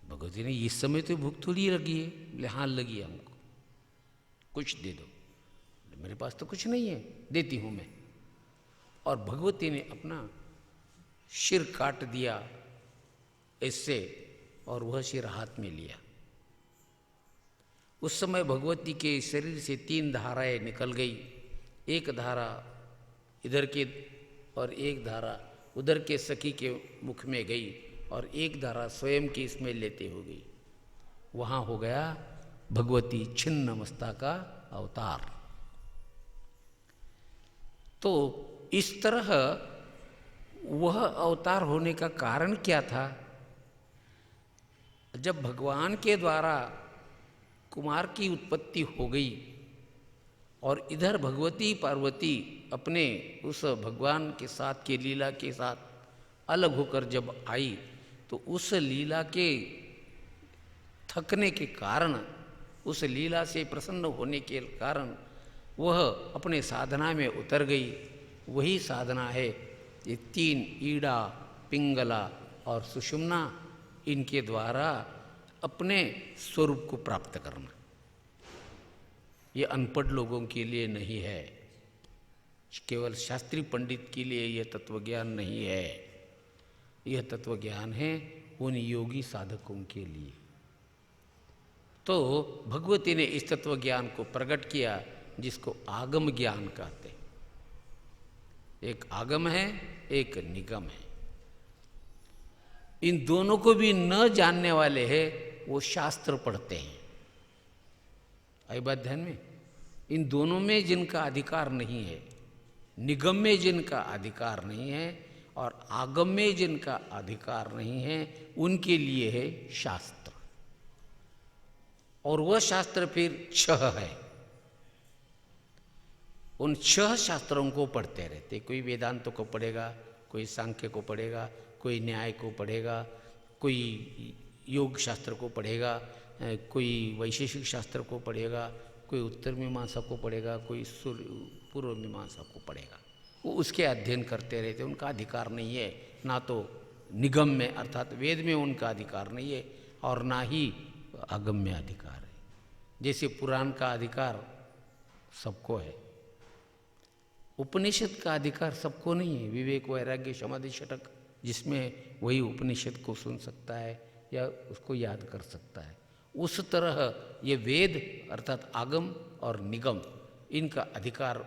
भगवती ने इस समय तो भूख थोड़ी लगी है, बोले हाँ लगी है हमको, कुछ दे दो। मेरे पास तो कुछ नहीं है, देती हूँ मैं। और भगवती ने अपना सिर काट दिया इससे, और वह सिर हाथ में लिया। उस समय भगवती के शरीर से 3 धाराएं निकल गई, एक धारा इधर के और एक धारा उधर के सखी के मुख में गई, और एक धारा स्वयं की इसमें लेते हो गई। वहाँ हो गया भगवती छिन्नमस्ता का अवतार। तो इस तरह वह अवतार होने का कारण क्या था? जब भगवान के द्वारा कुमार की उत्पत्ति हो गई और इधर भगवती पार्वती अपने उस भगवान के साथ के लीला के साथ अलग होकर जब आई, तो उस लीला के थकने के कारण, उस लीला से प्रसन्न होने के कारण वह अपने साधना में उतर गई। वही साधना है ये 3 ईड़ा, पिंगला और सुषुम्ना, इनके द्वारा अपने स्वरूप को प्राप्त करना। ये अनपढ़ लोगों के लिए नहीं है, केवल शास्त्री पंडित के लिए यह तत्वज्ञान नहीं है। यह तत्वज्ञान है उन योगी साधकों के लिए। तो भगवती ने इस तत्वज्ञान को प्रकट किया जिसको आगम ज्ञान कहते हैं। एक आगम है, एक निगम है। इन दोनों को भी न जानने वाले हैं वो शास्त्र पढ़ते हैं। आई बात ध्यान में? इन दोनों में जिनका अधिकार नहीं है, निगम में जिनका अधिकार नहीं है और आगम में जिनका अधिकार नहीं है, उनके लिए है शास्त्र। और वह शास्त्र फिर 6 है। उन 6 शास्त्रों को पढ़ते रहते। कोई वेदांत को पढ़ेगा, कोई सांख्य को पढ़ेगा, कोई न्याय को पढ़ेगा, कोई योग शास्त्र को पढ़ेगा, कोई वैशेषिक शास्त्र को पढ़ेगा, कोई उत्तर मीमांसा को पढ़ेगा, कोई पूर्व मीमांसा को पढ़ेगा। वो उसके अध्ययन करते रहते। उनका अधिकार नहीं है, ना तो निगम में अर्थात वेद में उनका अधिकार नहीं है और ना ही आगम में अधिकार है। जैसे पुराण का अधिकार सबको है, उपनिषद का अधिकार सबको नहीं है। विवेक, वैराग्य, समाधि, षटक, जिसमें वही उपनिषद को सुन सकता है या उसको याद कर सकता है। उस तरह ये वेद अर्थात आगम और निगम, इनका अधिकार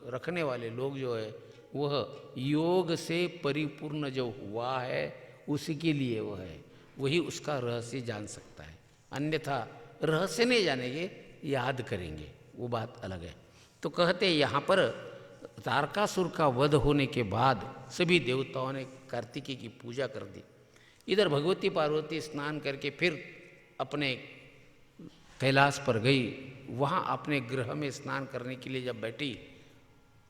रखने वाले लोग जो है वह योग से परिपूर्ण जो हुआ है उसी के लिए वह है, वही उसका रहस्य जान सकता है। अन्यथा रहस्य नहीं जानेंगे, याद करेंगे, वो बात अलग है। तो कहते यहाँ पर तारकासुर का वध होने के बाद सभी देवताओं ने कार्तिकेय की पूजा कर दी। इधर भगवती पार्वती स्नान करके फिर अपने कैलाश पर गई। वहाँ अपने गृह में स्नान करने के लिए जब बैठी,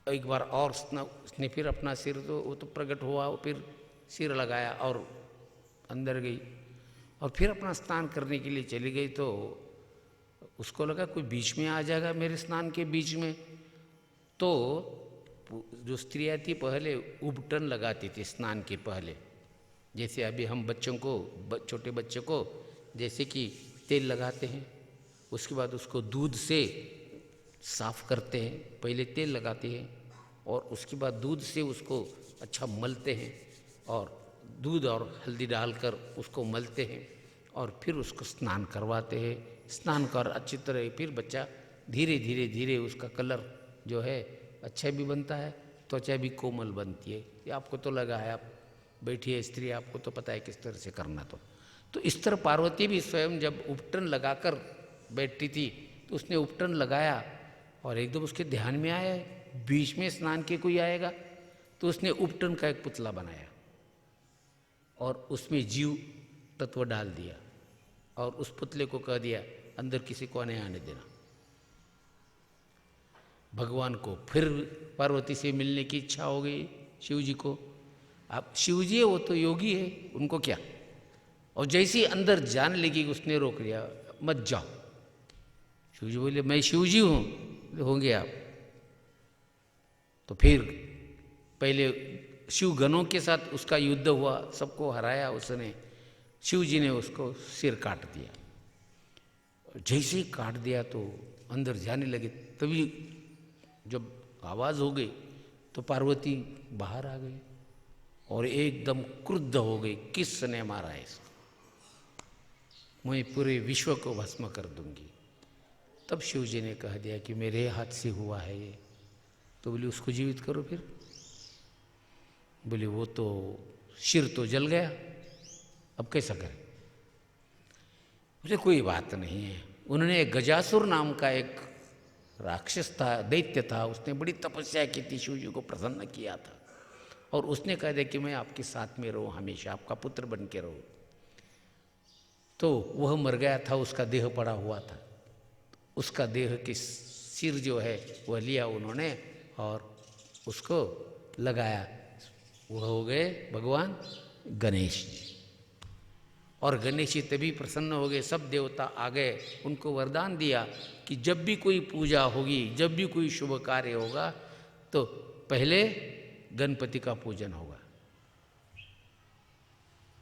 एक बार और उसने फिर अपना सिर वो तो प्रकट हुआ, फिर सिर लगाया और अंदर गई और फिर अपना स्नान करने के लिए चली गई। तो उसको लगा कोई बीच में आ जाएगा मेरे स्नान के बीच में। तो जो स्त्रियाँ थी पहले उबटन लगाती थी स्नान के पहले। जैसे अभी हम बच्चों को छोटे बच्चे को जैसे कि तेल लगाते हैं, उसके बाद उसको दूध से साफ करते हैं, पहले तेल लगाते हैं और उसके बाद दूध से उसको अच्छा मलते हैं और दूध और हल्दी डालकर उसको मलते हैं और फिर उसको स्नान करवाते हैं। स्नान कर अच्छी तरह फिर बच्चा धीरे धीरे धीरे उसका कलर जो है अच्छा भी बनता है, त्वचा भी कोमल बनती है। ये आपको तो लगा है, आप बैठी है स्त्री, आपको तो पता है किस तरह से करना। तो इस तरह पार्वती भी स्वयं जब उपटन लगाकर बैठती थी तो उसने उपटन लगाया और एकदम उसके ध्यान में आया बीच में स्नान के कोई आएगा, तो उसने उपटन का एक पुतला बनाया और उसमें जीव तत्व डाल दिया और उस पुतले को कह दिया अंदर किसी को नहीं आने देना। भगवान को फिर पार्वती से मिलने की इच्छा हो गई शिव जी को। अब शिव जी है वो तो योगी है, उनको क्या। और जैसे ही अंदर जाने लगी उसने रोक लिया, मत जाओ। शिव जी बोले मैं शिव जी हूँ, होंगे आप। तो फिर पहले शिव गणों के साथ उसका युद्ध हुआ, सबको हराया उसने। शिव जी ने उसको सिर काट दिया। जैसे ही काट दिया तो अंदर जाने लगे, तभी जब आवाज़ हो गई तो पार्वती बाहर आ गई और एकदम क्रुद्ध हो गई, किसने मारा है इसको, मैं पूरे विश्व को भस्म कर दूंगी। तब शिव जी ने कह दिया कि मेरे हाथ से हुआ है ये। तो बोले उसको जीवित करो फिर। बोले वो तो सिर तो जल गया, अब कैसा करें। बोले कोई बात नहीं है। उन्होंने गजासुर नाम का एक राक्षस था, दैत्य था, उसने बड़ी तपस्या की थी, शिव जी को प्रसन्न किया था और उसने कह दिया कि मैं आपके साथ में रहूं, हमेशा आपका पुत्र बन के रहूं। तो वह मर गया था, उसका देह पड़ा हुआ था। उसका देह के सिर जो है वह लिया उन्होंने और उसको लगाया। वह हो गए भगवान गणेश जी। और गणेश जी तभी प्रसन्न हो गए, सब देवता आ गए, उनको वरदान दिया कि जब भी कोई पूजा होगी, जब भी कोई शुभ कार्य होगा तो पहले गणपति का पूजन होगा।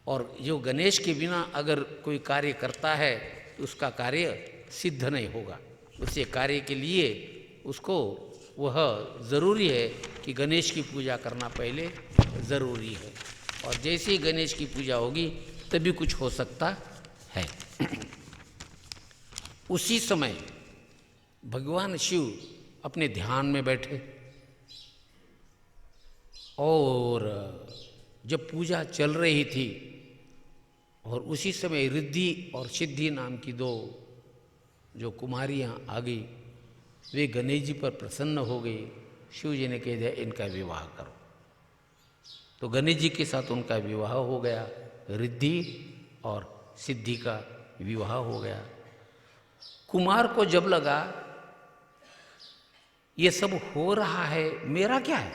और जो गणेश के बिना अगर कोई कार्य करता है तो उसका कार्य सिद्ध नहीं होगा। उसे कार्य के लिए उसको वह ज़रूरी है कि गणेश की पूजा करना पहले ज़रूरी है। और जैसे ही गणेश की पूजा होगी तभी कुछ हो सकता है। उसी समय भगवान शिव अपने ध्यान में बैठे और जब पूजा चल रही थी और उसी समय रिद्धि और सिद्धि नाम की दो जो कुमारियाँ आ गई, वे गणेश जी पर प्रसन्न हो गई। शिव जी ने कह दिया इनका विवाह करो। तो गणेश जी के साथ उनका विवाह हो गया, रिद्धि और सिद्धि का विवाह हो गया। कुमार को जब लगा ये सब हो रहा है, मेरा क्या है,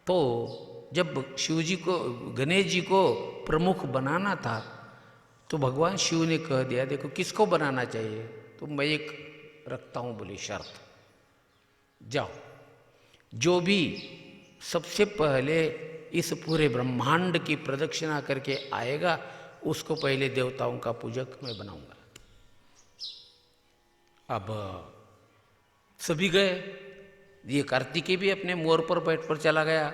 तो जब शिव जी को, गणेश जी को प्रमुख बनाना था तो भगवान शिव ने कह दिया देखो किसको बनाना चाहिए, तो मैं एक रखता हूँ बोली शर्त, जाओ जो भी सबसे पहले इस पूरे ब्रह्मांड की प्रदक्षिणा करके आएगा उसको पहले देवताओं का पूजक मैं बनाऊंगा। अब सभी गए, ये कार्तिकेय भी अपने मोर पर बैठ पर चला गया।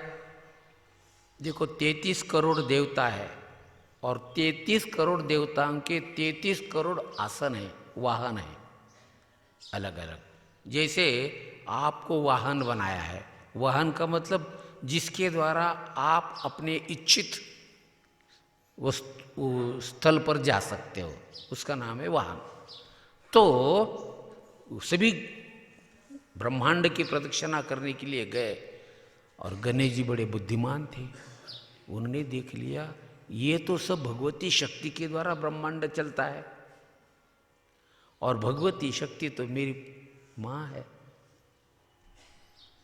देखो 33 करोड़ देवता है और 33 करोड़ देवताओं के 33 करोड़ आसन है, वाहन है अलग अलग। जैसे आपको वाहन बनाया है, वाहन का मतलब जिसके द्वारा आप अपने इच्छित स्थल पर जा सकते हो, उसका नाम है वाहन। तो सभी ब्रह्मांड की प्रदक्षिणा करने के लिए गए और गणेश जी बड़े बुद्धिमान थे, उन्होंने देख लिया ये तो सब भगवती शक्ति के द्वारा ब्रह्मांड चलता है और भगवती शक्ति तो मेरी माँ है।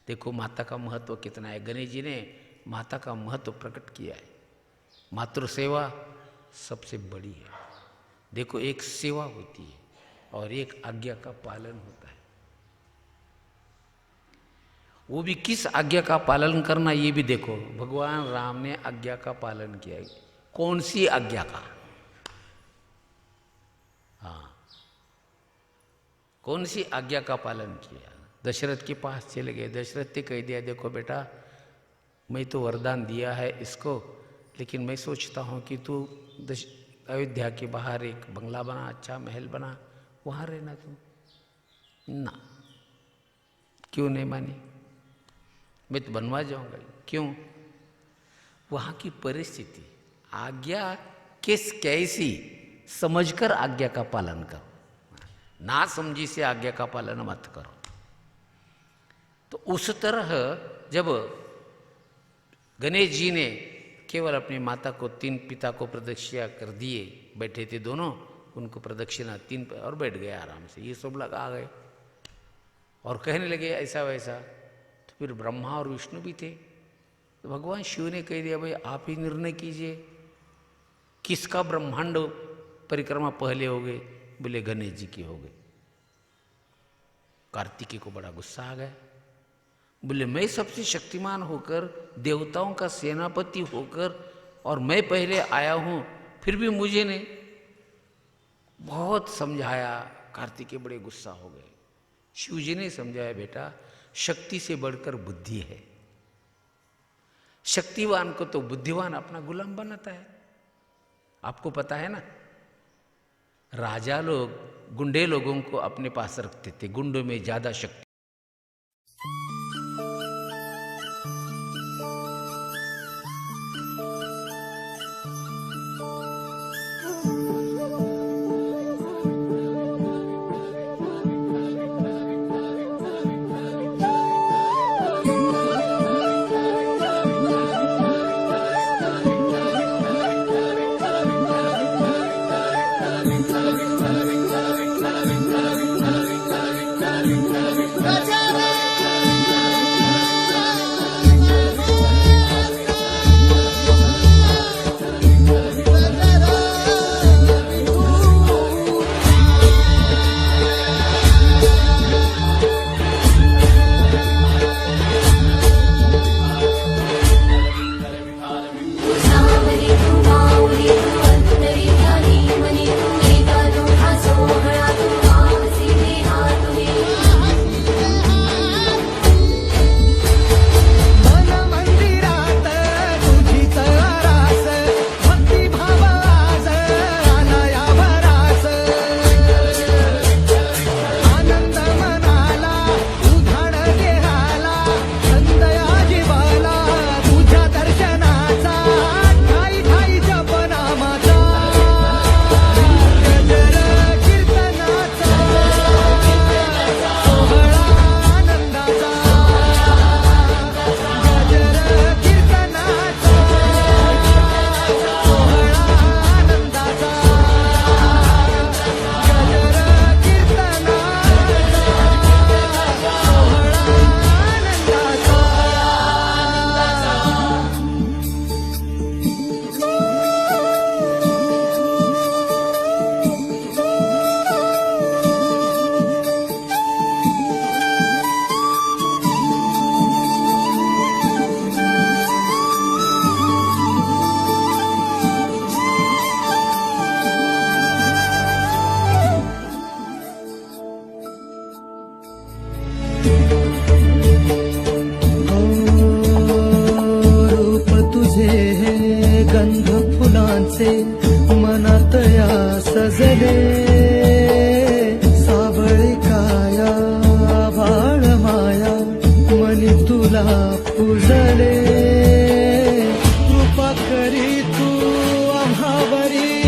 देखो माता का महत्व कितना है। गणेश जी ने माता का महत्व प्रकट किया है। मातृ सेवा सबसे बड़ी है। देखो एक सेवा होती है और एक आज्ञा का पालन होता है। वो भी किस आज्ञा का पालन करना ये भी देखो। भगवान राम ने आज्ञा का पालन किया। कौन सी आज्ञा का? हाँ, कौन सी आज्ञा का पालन किया? दशरथ के पास चले गए। दशरथ ने कह दिया, देखो बेटा, मैं तो वरदान दिया है इसको, लेकिन मैं सोचता हूँ कि तू अयोध्या के बाहर एक बंगला बना, अच्छा महल बना, वहाँ रहना तुम। ना, क्यों नहीं मानी? मैं तो बनवा जाऊंगा। क्यों? वहाँ की परिस्थिति, आज्ञा कैसी समझकर आज्ञा का पालन करो, ना समझी से आज्ञा का पालन मत करो। तो उस तरह जब गणेश जी ने केवल अपनी माता को, 3 पिता को प्रदक्षिणा कर दिए, बैठे थे दोनों, उनको प्रदक्षिणा 3 और बैठ गए आराम से। ये सब लोग आ गए और कहने लगे ऐसा वैसा। तो फिर ब्रह्मा और विष्णु भी थे। तो भगवान शिव ने कह दिया, भाई आप ही निर्णय कीजिए, किसका ब्रह्मांड परिक्रमा पहले हो गए? बोले गणेश जी की हो गई। कार्तिकेय को बड़ा गुस्सा आ गया। बोले मैं सबसे शक्तिमान होकर, देवताओं का सेनापति होकर, और मैं पहले आया हूं, फिर भी मुझे नहीं। बहुत समझाया, कार्तिकेय बड़े गुस्सा हो गए। शिव जी ने समझाया, बेटा शक्ति से बढ़कर बुद्धि है। शक्तिवान को तो बुद्धिवान अपना गुलाम बनाता है। आपको पता है ना, राजा लोग गुंडे लोगों को अपने पास रखते थे, गुंडों में ज्यादा शक्ति। गंध फुलांचे मनात या सजले, सावळी काया आभाळ माया मनी तुला पूजले, कृपा करी तू आम्हावरी